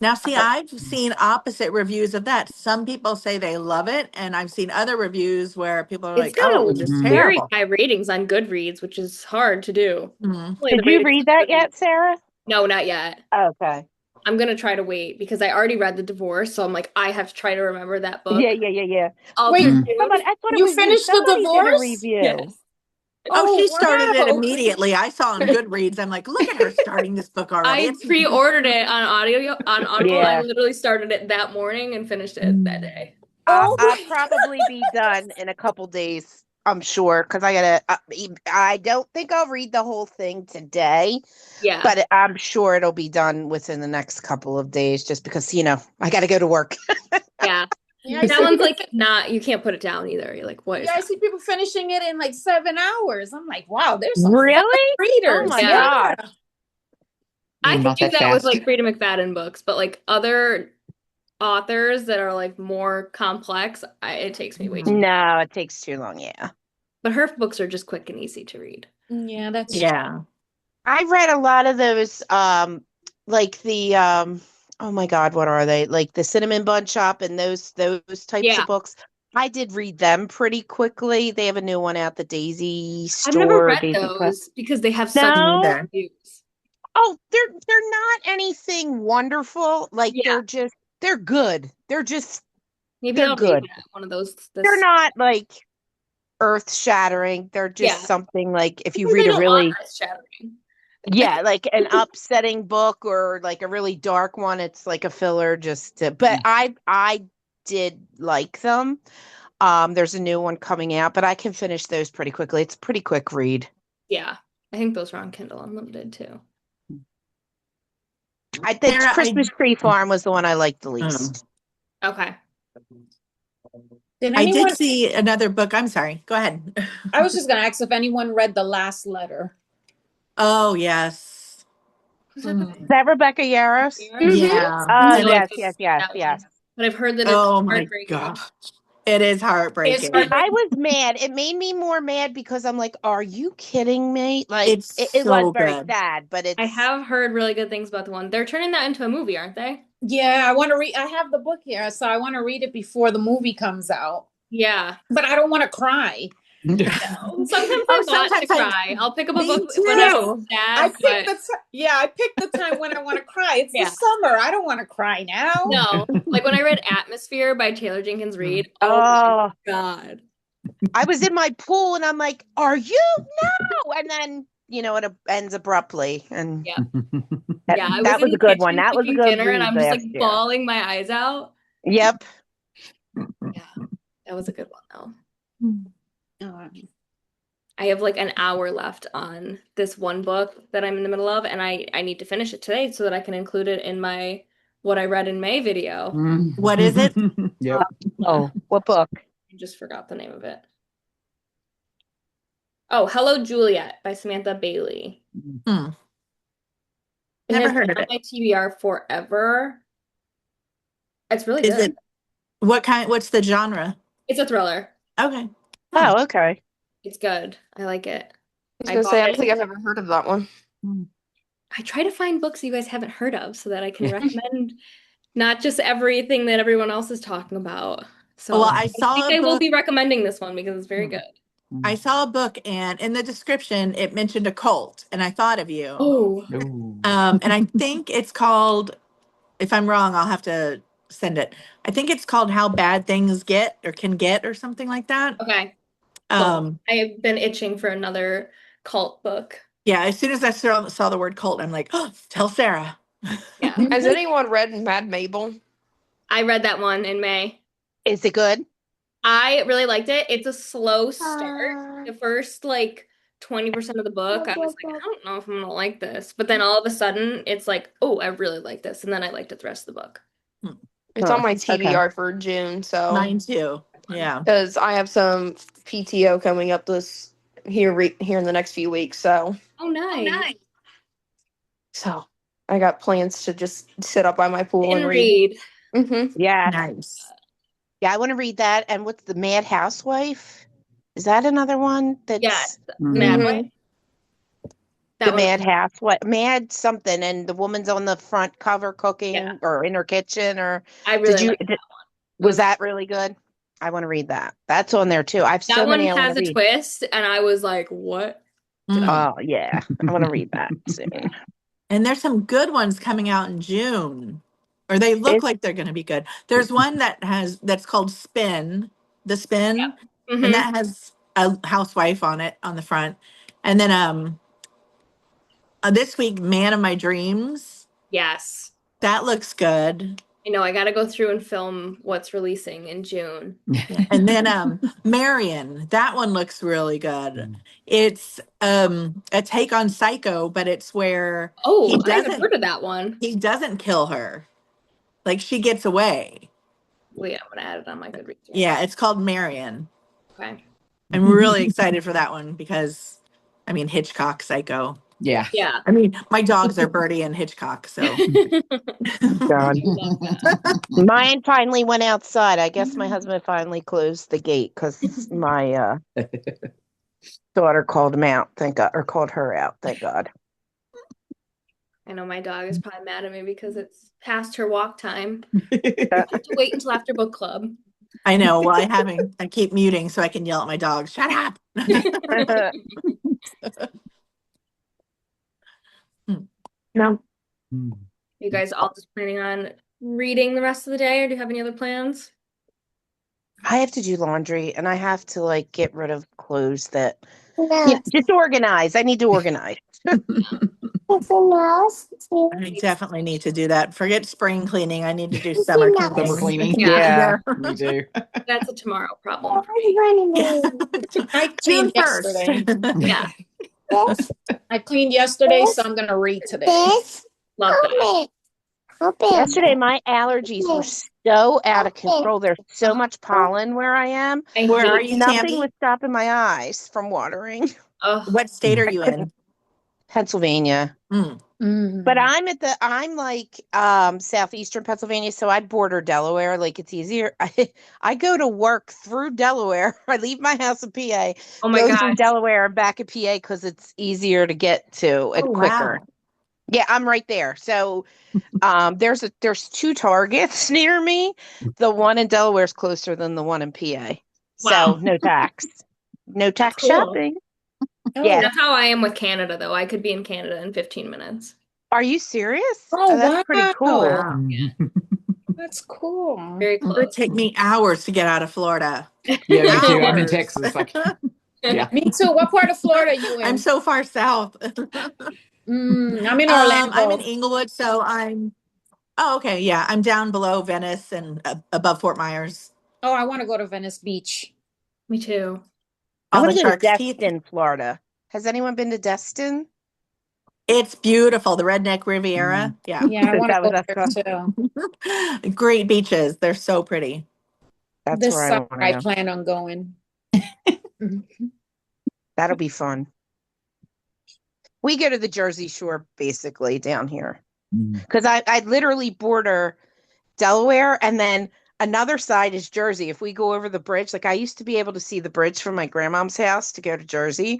Now, see, I've seen opposite reviews of that. Some people say they love it. And I've seen other reviews where people are It's like, got oh, it a was just very terrible. high ratings on Goodreads, which is hard to do. Mhm. Only the Did you ratings read on that Goodreads. yet, Sarah? No, not yet. Okay. I'm gonna try to wait because I already read The Divorce, so I'm like, I have to try to remember that Yeah, book. yeah. All Wait, through Mm. Somebody, June. I thought it you was you. finished the Somebody did a divorce? review. Yes. Oh, Oh, she started it wow. immediately. I saw on Goodreads. I'm like, look at her starting this book already. I It's pre-ordered it on Audible, and I Yeah. literally started it that morning and finished it that day. Oh, I'll probably be done in a couple days, I'm sure, because I don't think I'll read the whole thing today, Yeah. but I'm sure it'll be done within the next couple of days just because, I got to go to work. Yeah. yeah, I That see one's people, like not, you can't put it down either. You're like, what is yeah, I see happening? people finishing it in like 7 hours. I'm like, wow, there's some fast Really? Oh readers. my Yeah. gosh. I I'm could not do that that with fast. like Frida McFadden books, but like other authors that are like more complex, it takes me way too long. No, it takes too long. Yeah. But her books are just quick and easy to read. Yeah, that's yeah. I read a lot of those, like the, oh my God, what are they? Like the Cinnamon Bun Shop and those types Yeah. of books. I did read them pretty quickly. They have a new one out, the Daisy I've never Store, read Daisy Press. those because they have such No. Neither. reviews. Oh, they're not anything wonderful. Like Yeah. they're good. Maybe They're I'll read good. that one of those They're this not like earth shattering. They're just Yeah. something like if you Sometimes read I a don't really, want shattering. yeah, like an upsetting book or like a really dark one, it's like a filler just to, but I did like them. There's a new one coming out, but I can finish those pretty quickly. It's a pretty quick read. Yeah. I think those are on Kindle Unlimited too. I think Sarah, Christmas Tree Farm was the one I liked the least. Okay. Did I did anyone? see another book. I'm sorry. Go ahead. I was just gonna ask if anyone read The Last Letter. Oh, yes. Who's that by? Is that Rebecca Yarros? Yeah. I like Yes, this, yes, yes, that yes. one. But I've heard that it's Oh my heartbreaking. gosh. It is heartbreaking. It's heartbreaking. I was mad. It made me more mad because I'm like, are you kidding me? Like It's it was so very good. sad, but I it's have heard really good things about the one. They're turning that into a movie, aren't they? Yeah, I want to read. I have the book here, so I want to read it before the movie comes out. Yeah. But I don't want to cry. Sometimes I want to sometimes cry. I'll pick up a me book when I'm too. sad, but I picked the time when I want to cry. It's Yeah. the summer. I don't want to cry now. no. Like when I read Atmosphere by Taylor Jenkins Reid. Oh oh, my God. I was in my pool and I'm like, are you? No. And then, it ends abruptly. And Yeah. that, Yeah. I was that in was the a good one. kitchen That was a cooking good dinner and read I'm just last like year. bawling my eyes out. Yep. Yeah. That was a good one though. Oh. I have like an hour left on this one book that I'm in the middle of, and I need to finish it today so that I can include it in my what I read in May video. What is it? Yep. Oh, what book? I just forgot the name of it. Oh, Hello Juliet by Samantha Bailey. Hmm. It Never has heard been of on it. my TBR forever. It's really Is good. it what kind? What's the genre? It's a thriller. Okay. Oh, okay. It's good. I like it. I was I gonna say, I bought don't it. think I've ever heard of that one. I try to find books you guys haven't heard of so that I can recommend not just everything that everyone else is talking about. So Well, I I saw think a I will book. be recommending this one because it's very good. I saw a book, and in the description, it mentioned a cult, and I thought of you. Oh, And I think it's called. If I'm wrong, I'll have to send it. I think it's called How Bad Things Get or Can Get or something like that. okay. Cool. I have been itching for another cult book. Yeah, as soon as I saw the word cult, I'm like, oh, tell Sarah. Yeah. Has anyone read Mad Mabel? I read that one in May. Is it good? I really liked it. It's a slow start. The first like 20% of the book, I was like, I don't know if I'm gonna like this. But then all of a sudden, it's like, oh, I really like this. And then I liked it the rest of the book. It's on my TBR for June, so Mine too. Yeah. because I have some PTO coming up this here in the next few weeks, so Oh, nice. I got plans to just sit up by my pool and And read. read. Mm-hmm. Yeah. Nice. Yeah, I want to read that. And what's the Mad Housewife? Is that another one that's Yes. Mad Mhm. Way. the That one. Mad Housewife? Mad something, and the woman's on the front cover cooking Yeah. or in her kitchen, or I really liked that one. was that really good? I want to read that. That's on there too. I have so That one many I want has to a read. twist, and I was like, what? Oh yeah, I want to read that soon. And there's some good ones coming out in June, or they look like they're going to be good. There's one that's called Spin, The Spin, Mhm. and that has a housewife on it on the front. And then this week, Man of My Dreams, Yes. that looks good. I know. I got to go through and film what's releasing in June. Yeah. And then Marion, that one looks really good. It's a take on Psycho, but it's where Oh, I haven't heard of that one. he doesn't kill her. Like she gets away. Wait, I'm gonna add it on my Goodreads. Yeah, it's called Marion. Okay. I'm really excited for that one because I mean Hitchcock Psycho. Yeah. Yeah. I mean, my dogs are Birdie and Hitchcock, so God. Mine finally went outside. I guess my husband finally closed the gate because my daughter called him out. Thank God, or called her out. Thank God. I know my dog is probably mad at me because it's past her walk time. I have to wait until after book club. I know. Well, I keep muting so I can yell at my dogs. Shut up. No. You guys all just planning on reading the rest of the day, or do you have any other plans? I have to do laundry and I have to like get rid of clothes that just organize. I need to organize. I definitely need to do that. Forget spring cleaning. I need to do summer Summer cleaning. cleaning. Yeah. Me too. That's a tomorrow problem. I June cleaned yesterday. 1st. Yeah. I cleaned yesterday, so I'm gonna read today. Love that. Yesterday, my allergies were so out of control. There's so much pollen where I am. Where are you, Nothing Tammy? was stopping my eyes from watering. What state are you in? Pennsylvania. Mm. But I'm like southeastern Pennsylvania, so I border Delaware. Like it's easier. I go to work through Delaware. I leave my house in PA, Oh my go gosh. through Delaware and back at PA because it's easier to get to and quicker. Wow. Yeah, I'm right there. So there's 2 Targets near me. The one in Delaware is closer than the one in PA. So Wow. no tax. No tax cool. shopping. Yeah. That's how I am with Canada, though. I could be in Canada in 15 minutes. Are you serious? Oh, That's pretty cool. Wow. That's cool. Very It would close. take me hours to get out of Florida. Yeah, me too. I'm in Hours. Texas. Yeah. Me too. What part of Florida are you in? I'm so far south. I'm in Orlando. I'm in Inglewood, so oh, okay, yeah. I'm down below Venice and above Fort Myers. Oh, I want to go to Venice Beach. Me too. I All want the to go to shark's teeth. Destin, Florida. Has anyone been to Destin? It's beautiful. The Redneck Riviera. Yeah. Yeah, I want to That was go there too. Great beaches. They're so pretty. That's This where I summer want I to go. plan on going. That'll be fun. We go to the Jersey Shore basically down here because I literally border Delaware and then another side is Jersey. If we go over the bridge, like I used to be able to see the bridge from my grandmom's house to go to Jersey.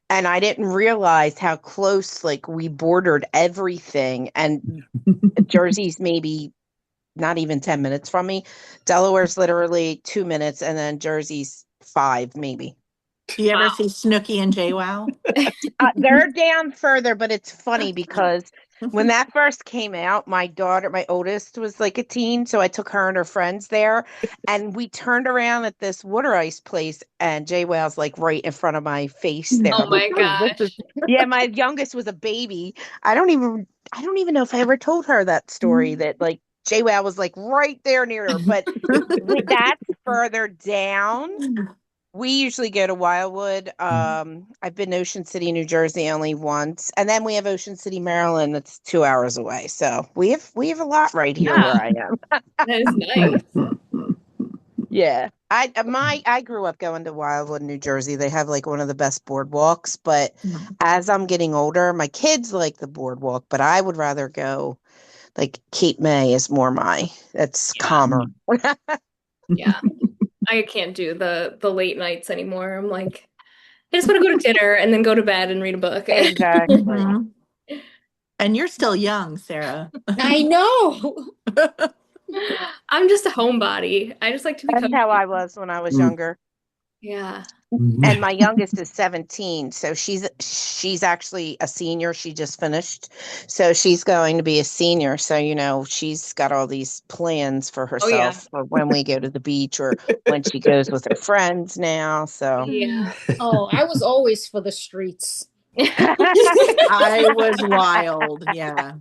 And I didn't realize how close, like, we bordered everything. And Jersey's maybe not even 10 minutes from me. Delaware's literally 2 minutes, and then Jersey's 5, maybe. Do you ever see Snooki and JWoww? They're down further, but it's funny because when that first came out, my daughter, my oldest, was like a teen. So I took her and her friends there. And we turned around at this water ice place, and JWoww's like right in front of my face there. Oh my gosh. Yeah, my youngest was a baby. I don't even know if I ever told her that story that like JWoww was like right there near her, but that's further down. We usually go to Wildwood. I've been to Ocean City, New Jersey only once, and then we have Ocean City, Maryland. That's 2 hours away. So we have a lot right here where I am. That is nice. Yeah. I grew up going to Wildwood, New Jersey. They have like one of the best boardwalks, but as I'm getting older, my kids like the boardwalk, but I would rather go like Cape May is more that's calmer. Yeah. I can't do the late nights anymore. I'm like, I just want to go to dinner and then go to bed and read a book. Exactly. And you're still young, Sarah. I know. I'm just a homebody. I just like to be That's comfy. how I was when I was younger. Yeah. And my youngest is 17, so she's actually a senior. She just finished, so she's going to be a senior. So she's got all these plans for herself for when we go to the beach or when she goes with her friends now. So Yeah. Oh, I was always for the streets. I was wild. Yeah.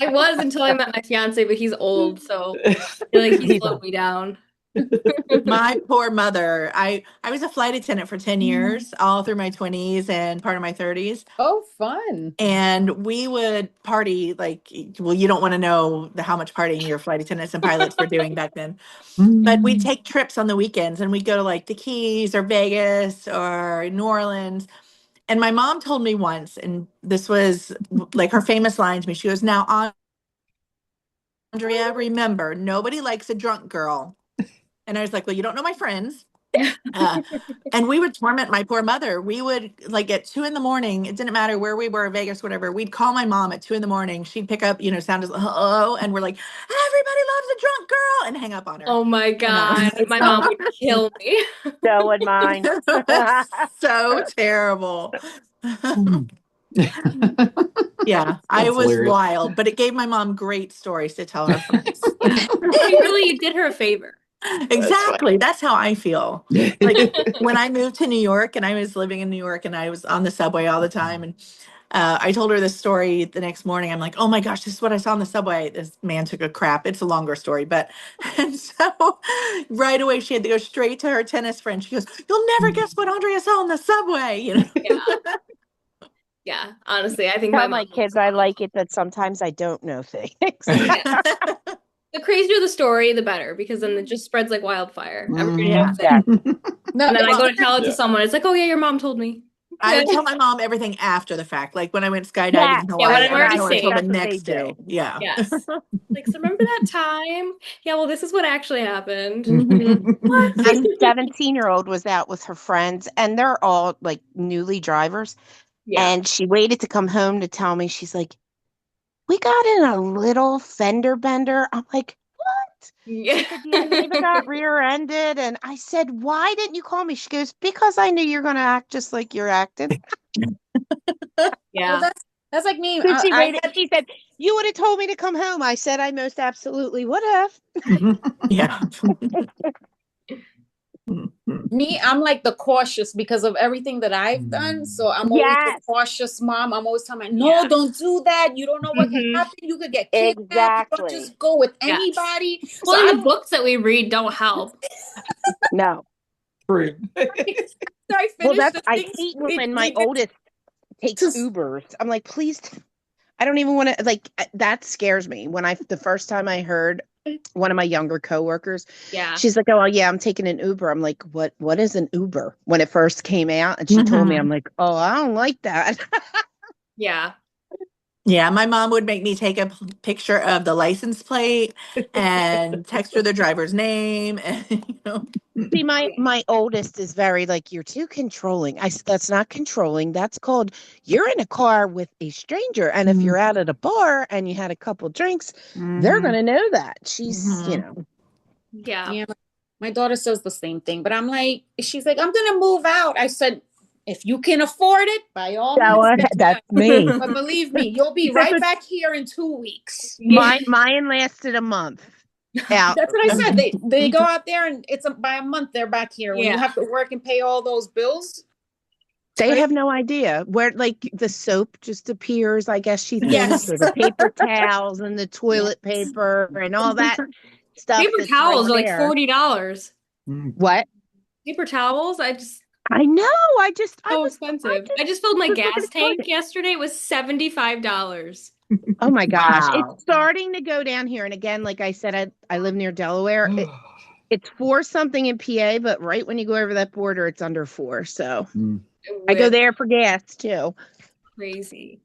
I was until I met my fiance, but he's old, so I feel like he slowed me down. My poor mother. I was a flight attendant for 10 years, all through my 20s and part of my 30s. Oh, fun. And we would party well, you don't want to know how much partying your flight attendants and pilots were doing back then. But we'd take trips on the weekends and we'd go to like the Keys or Vegas or New Orleans. And my mom told me once, and this was like her famous line to me. She goes, "Now, Andrea, remember, nobody likes a drunk girl." And I was like, "Well, you don't know my friends." And we would torment my poor mother. We would like at 2 a.m. It didn't matter where we were, Vegas, whatever. We'd call my mom at 2 a.m. She'd pick up, sound as hello, and we're like, "Everybody loves a drunk girl," and hang up on her. Oh my God. My mom would kill me. so would mine. So terrible. Yeah, I That's was hilarious. wild, but it gave my mom great stories to tell her friends. You really did her a favor. Exactly. That's how I feel. Like when I moved to New York and I was living in New York and I was on the subway all the time. And I told her this story the next morning. I'm like, oh my gosh, this is what I saw on the subway. This man took a crap. It's a longer story. But, and so right away she had to go straight to her tennis friend. She goes, you'll never guess what Andrea saw on the subway. You know? Yeah. Yeah. Honestly, I think Tell my my mom kids I like it, but sometimes I don't know things. the crazier the story, the better, because then it just spreads like wildfire. Everybody knows it. Exactly. No, And then I well, go to tell it to someone. It's like, oh yeah, your mom told me. I would tell my mom everything after the fact. Like when I went skydiving Yeah, in Yeah, when Hawaii, I'm I don't already tell her until safe. the That's what they next day. do. Yeah. Yes. Like, so remember that time? Yeah, well, this is what actually happened. My What? 17-year-old was out with her friends, and they're all like newly drivers. Yeah. And she waited to come home to tell me, she's like, we got in a little fender bender. I'm like, what? Yeah. She said, yeah, David got rear-ended. And I said, why didn't you call me? She goes, because I knew you're going to act just like you're acting. Yeah. well, that's like me. So she I waited. had She said, you would have told me to come home. I said, I most absolutely would have. Yeah. me. I'm like the cautious because of everything that I've done. So I'm always the Yes, cautious mom. I'm always telling my, no, don't do that. You don't know what can Mhm. happen. You could get kidnapped. You don't exactly. just go with Yes. anybody. So Well, and I'm the books that we read don't help. No. True. I Well, finished the I things hate we when my get oldest takes to. Ubers. I'm like, please, I don't even want to, like, that scares me. The first time I heard one of my younger coworkers, Yeah. she's like, oh, well, yeah, I'm taking an Uber. I'm like, what is an Uber? When it first came out, and she told me, I'm like, oh, I don't like that. Yeah. Yeah, my mom would make me take a picture of the license plate and text her the driver's name. And, See, my oldest is very like, you're too controlling. I said, that's not controlling. That's called, you're in a car with a stranger. And if you're out at a bar and you had a couple drinks, they're going to know that. She's, Yeah. Yeah, my daughter says the same thing, but I'm like, she's like, I'm gonna move out. I said, if you can afford it, by all means, get that's out. me. But believe me, you'll be That's right what back here in 2 weeks. Yeah. mine lasted a month out. That's what I said. They go out there and by a month they're back here. When you Yeah. have to work and pay all those bills, They right? have no idea where, like, the soap just appears, I guess she thinks, Yes. or the paper towels and the toilet paper and all that stuff Paper that's right towels are like there. $40. What? Paper towels, I know. I so was expensive. I just filled my was looking gas at tank it. yesterday. It was $75. Oh my gosh. wow. It's starting to go down here. And again, like I said, I live near Delaware. It's 4 something in PA, but right when you go over that border, it's under 4. So I go there for gas too. Crazy.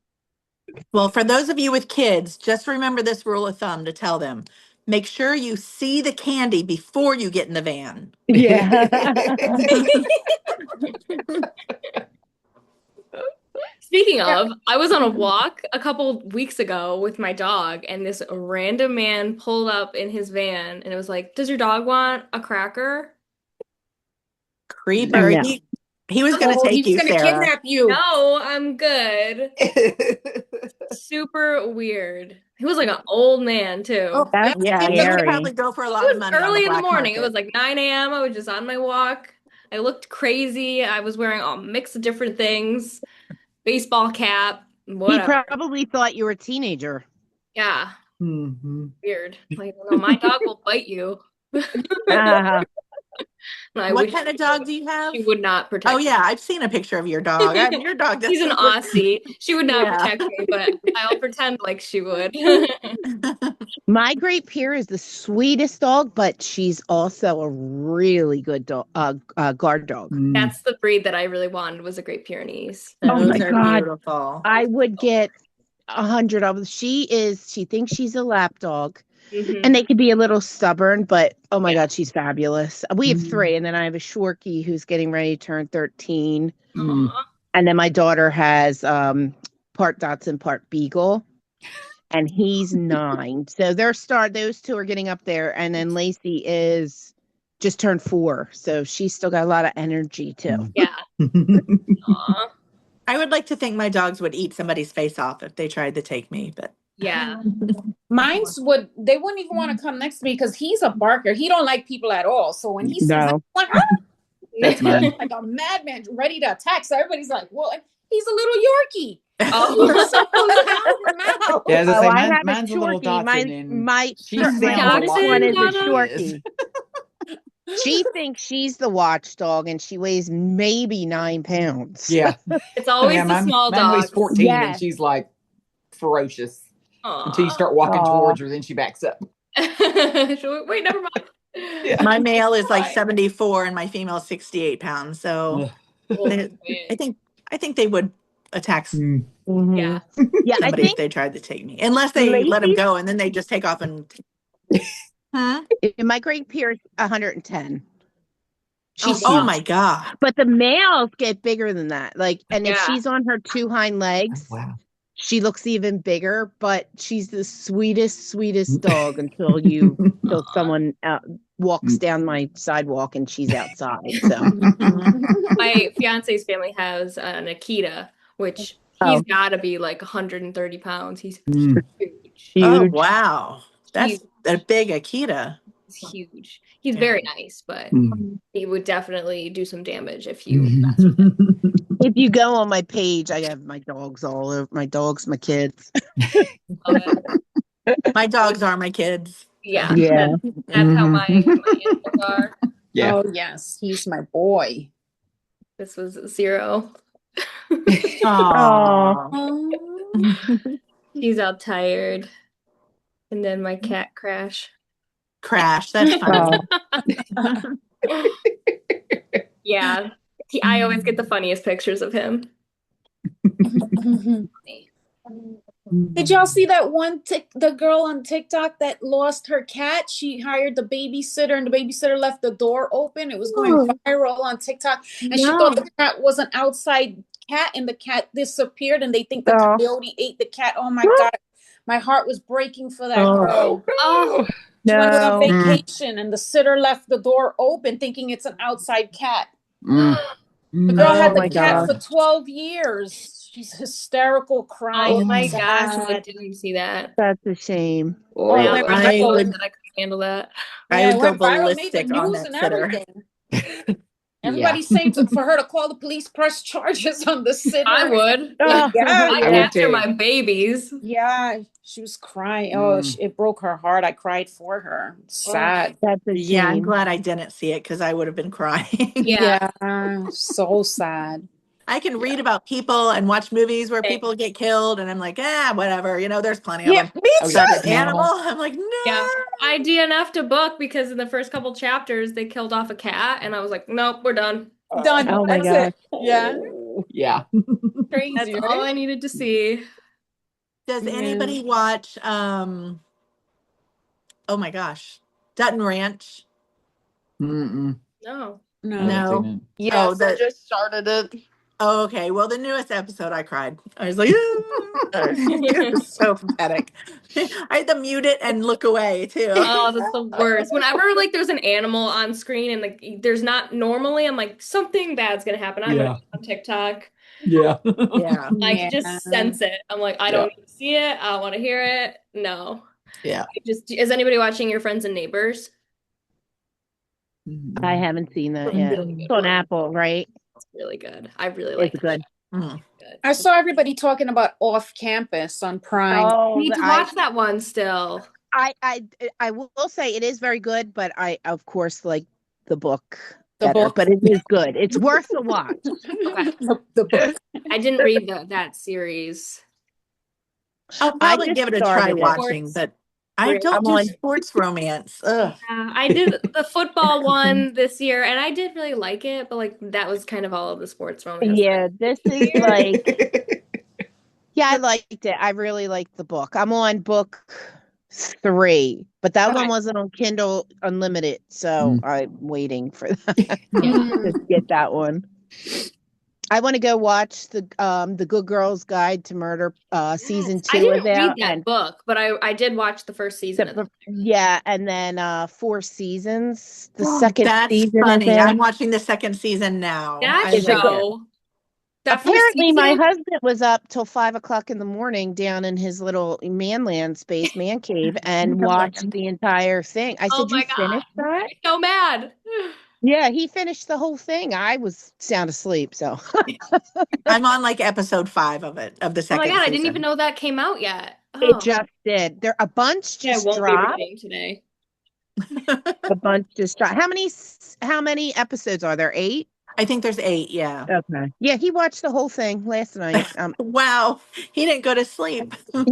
Well, for those of you with kids, just remember this rule of thumb to tell them. Make sure you see the candy before you get in the van. Yeah. Speaking of, I was on a walk a couple weeks ago with my dog, and this random man pulled up in his van, and it was like, "Does your dog want a cracker?" Creeper. No. He was going to Oh, he take was you, gonna Sarah. kidnap you. No, I'm good. Super weird. He was like an old man too. Oh, That's Yeah, he would scary. probably go for a It lot of was money on the early in the black morning. It market. was like 9 a.m. I was just on my walk. I looked crazy. I was wearing a mix of different things, baseball cap, He whatever. probably thought you were a teenager. Yeah, Mhm. weird. Like, no, my dog will bite you. Uh, And I What wish kind of dog do you have? she would not protect Oh, me. yeah, I've seen a picture of your dog. Your dog She's an doesn't look. Aussie. She would not Yeah. protect me, but I'll pretend like she would. my Great Pyr is the sweetest dog, but she's also a really good dog, guard dog. That's the breed that I really wanted, was a Great Pyrenees. Oh Those my are God. beautiful. I would get 100 of them. She thinks she's a lap dog, Mhm. and they could be a little stubborn, but oh my Yeah. God, she's fabulous. We have 3, and then I have a Shorkie who's getting ready to turn 13. Aw. And then my daughter has part Dotson, part Beagle, and he's 9. So those 2 are getting up there, and then Lacey is just turned 4, so she's still got a lot of energy too. Yeah. Aw. I would like to think my dogs would eat somebody's face off if they tried to take me, but Yeah. They wouldn't even want to come next to me because he's a barker. He don't like people at all. So when he sees No. them, like, That's mine. like a madman ready to attack. So everybody's like, well, he's a little Yorkie. Oh. So now. Yeah, as I say, I have mine's a little Shorty. Dotson, and My she sounds a lot Dachshund, one bigger is a than Donna? she is. Shorty. She thinks she's the watchdog, and she weighs maybe 9 pounds. Yeah. It's always Yeah, the small mine weighs dogs. 14, and Yes. she's like ferocious until you Aw. start walking Aw. towards her. Then she backs up. Wait, never mind. Yeah. My male is like Right. 74 and my female is 68 pounds. So Oh, they, I think they would attack Mm. Mhm. yeah. Yeah, I somebody if think they tried to take me, unless they let them Lacey's go and then they just take off and. Huh? my Great Pierce 110. She's Oh huge. my God. But the males get bigger than that. Like, and if Yeah. she's on her 2 hind legs, Wow. she looks even bigger. But she's the sweetest dog until someone walks down my sidewalk and she's outside. So My fiance's family has an Akita, which he's got to be like 130 pounds. He's Mm. huge. Oh huge. wow, that's Huge. a big Akita. He's huge. He's Yeah. very nice, but Mm. he would definitely do some damage if you. If you go on my page, I have my dogs all over. My dogs, my kids. Love it. My dogs are my kids. Yeah. Yeah. That's how my animals are. Yeah. Oh yes, he's my boy. This was 0. Aww. He's all tired. And then my cat Crash. Crash. That's funny. Yeah. I always get the funniest pictures of him. Did y'all see that the girl on TikTok that lost her cat? She hired the babysitter and the babysitter left the door open. It was going viral on TikTok. And she thought the cat was an outside cat and the cat disappeared and they think the coyote ate the cat. Oh my God. My heart was breaking for that girl. Oh, She went on vacation and the sitter left the door open thinking it's an outside cat. Mm. The girl had the my cat God. for 12 years. She's hysterical, crying. oh my sad. gosh. I didn't see that. That's a shame. Oh, I it went I viral. would- that I could handle that. I Yeah, would it go went viral, made the ballistic on news that and sitter. everything. Everybody's saying for her to call the police, press charges on the sitter. I would. Oh. Yeah, My I would cats are too. my babies. yeah, she was crying. Oh, Mm. it broke her heart. I cried for her. Sad. That's a Yeah, I'm shame. glad I didn't see it because I would have been crying. Yeah. So sad. I can read about people and watch movies where Same. people get killed, and I'm like, whatever. You know, there's plenty of Yeah, them. me Oh, too. yeah. But an animal, I'm like, no. Yeah. I DNF'd a book because in the first couple chapters they killed off a cat and I was like, nope, we're done. Done. Oh my That's it. Yeah. Yeah. Crazy. That's all I needed to see. Does Yeah. anybody watch oh my gosh, Dutton Ranch? Mm-mm. No. I No. haven't No. seen it. Yes, Oh, I that- just started it. Oh, okay. Well, the newest episode, I cried. I was like, it was so pathetic. I had to mute it and look away too. Oh, that's the worst. Whenever like there's an animal on screen and like there's not normally, I'm like something bad's gonna happen. I'm Yeah. on TikTok. Yeah. Yeah. I can just sense it. I'm like, I don't need to see it. I don't want to hear it. No. Yeah. Is anybody watching Your Friends and Neighbors? I haven't seen that It's a yet. really good It's on one. Apple, right? It's really good. I really like It's good. Mm. it. I saw everybody talking about Off Campus on Prime. Oh, Need to watch that one still. I will say it is very good, but I of course like the book The better, book? but it is good. It's worth the watch. Okay. The book. I didn't read that series. I'll probably just give it a try started it. watching, but I don't I'm do on- sports romance. Ugh. I did the football one this year, and I did really like it, but like that was kind of all of the sports romance. Yeah, this is like I liked it. I really liked the book. I'm on book 3, but that one wasn't on Kindle Unlimited, so I'm waiting for that to get that one. I want to go watch the Good Girls Guide to Murder season 2 I didn't is read out, that and book, but I did watch the first season. Of and then 4 seasons. The second That's season funny. is out. I'm watching the second season now. that I love it. show. That first Apparently, my season? husband was up till 5 o'clock in the morning down in his little manland space man cave and watched the entire thing. I Oh said, "You my God. finished that?" So mad. Yeah, he finished the whole thing. I was sound asleep, so I'm on like episode 5 of it, of the Oh my second God, I didn't even season. know that came out yet. it Oh, just did. There a bunch I just won't be dropped. reading today. A bunch just dropped. How many episodes are there? 8? I think there's 8, yeah. Okay. Yeah, he watched the whole thing last night. Wow. He didn't go to sleep. Wow.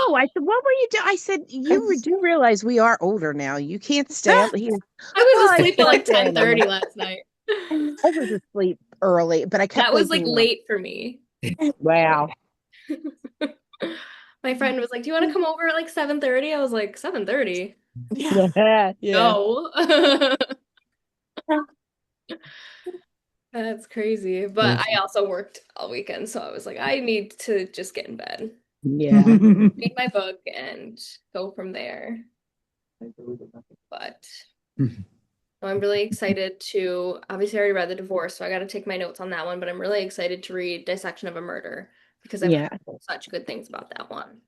No, I said, "What were you doing?" I said, "You do realize we are older now. You can't stay up here." I was "Oh, I asleep at like slept in." 10:30 last night. I was asleep early, but I kept That was like waking late for me. up. Wow. My friend was like, "Do you want to come over at like 7:30?" I was like, 7:30? Yeah. Yeah. No. That's crazy. But I also worked all weekend, so I was like, I need to just get in bed, Yeah. read my book, and go from there. But I'm really excited to, obviously I already read The Divorce, so I got to take my notes on that one, but I'm really excited to read Dissection of a Murder because I've Yeah. heard such good things about that one.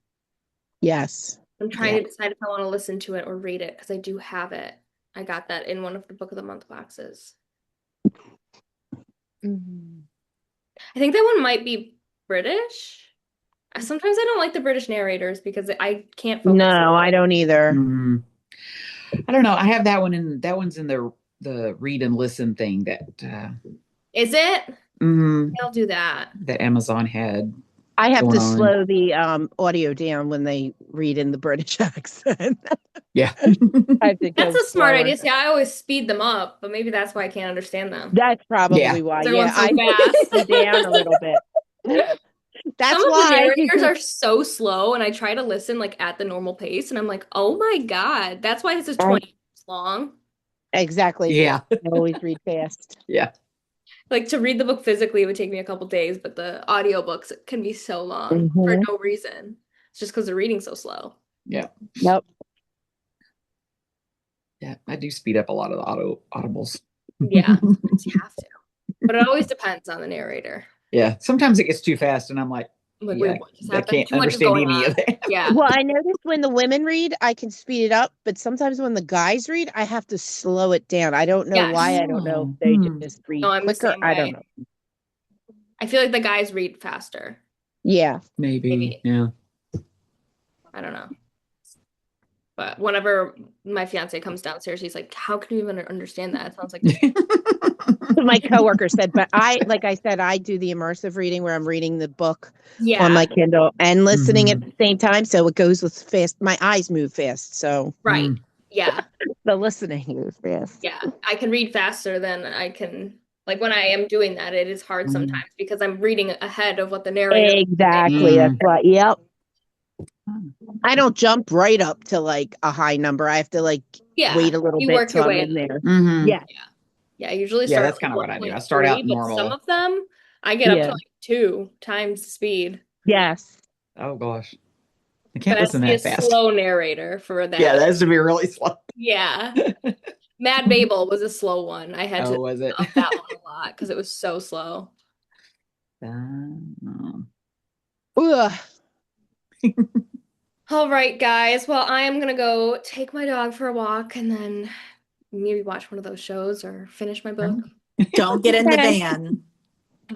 Yes. I'm trying to decide if I want to listen to it or read it because I do have it. I got that in one of the Book of the Month boxes. I think that one might be British. Sometimes I don't like the British narrators because I can't focus. No, I don't either. I don't know. I have that one in that one's in the read and listen thing that Is it? mhm, I'll do that. that Amazon had I have going to on. slow the audio down when they read in the British accent. Yeah. I have to go That's a smart slower. idea. See, I always speed them up, but maybe that's why I can't understand them. That's probably Yeah. why. They're Yeah, going so I fast. slow down a little bit. That's Some of the why. narrators are so slow, and I try to listen like at the normal pace, and I'm like, oh my God, that's why this is 20 minutes long. Exactly. Yeah. I always read fast. Yeah. Like to read the book physically would take me a couple days, but the audiobooks can be so long for no reason. It's just because they're reading so slow. Yeah. Yep. Yeah. I do speed up a lot of the audibles. Yeah, you have to. But it always depends on the narrator. Yeah. Sometimes it gets too fast and I'm like, Like, yeah, wait, what just I happened? can't Too much is understand going any on. of that. Yeah. Well, I noticed when the women read, I can speed it up, but sometimes when the guys read, I have to slow it down. I don't know Yes. why. I don't know if they just read No, I'm the quicker. same I don't way. know. I feel like the guys read faster. Yeah. Maybe. Yeah. I don't know. But whenever my fiance comes downstairs, he's like, how can you even understand that? It sounds like My coworker said, but like I said, I do the immersive reading where I'm reading the book yeah. on my Kindle and listening at the same time. So it goes with fast. My eyes move fast. So Right. Yeah. the listening moves fast. Yeah. I can read faster than I can. Like when I am doing that, it is hard sometimes because I'm reading ahead of what the narrator is Exactly. That's right. Yep. I don't jump right up to like a high number. I have to like wait a little bit work till your I'm way in there. Yeah. Yeah. I usually start that's kind of with what I do. I start out 1.3, but normal. some of them I get up to like 2 times the speed. Yes. Oh gosh. I can't But listen it has that to be a fast. slow narrator for that. Yeah, that has to be really slow. Yeah. Mad Babel was a slow one. I had to was it? up that one a lot because it was so slow. Ugh. All right, guys. Well, I am gonna go take my dog for a walk and then maybe watch one of those shows or finish my book. Don't get in the van.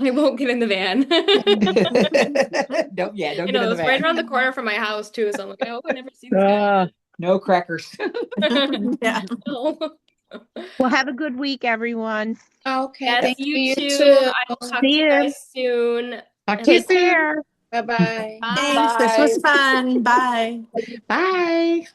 I won't get in the van. Don't I get know in the it's right van. around the corner from my house too, so I'm like, I hope I never see this guy. No crackers. Yeah. No. Well, have a good week, everyone. Okay, Yes, thank you you too. too. I will talk to See you ya. guys soon. Talk to you Take soon. care. Bye-bye. Thanks. This was fun. Bye. Bye.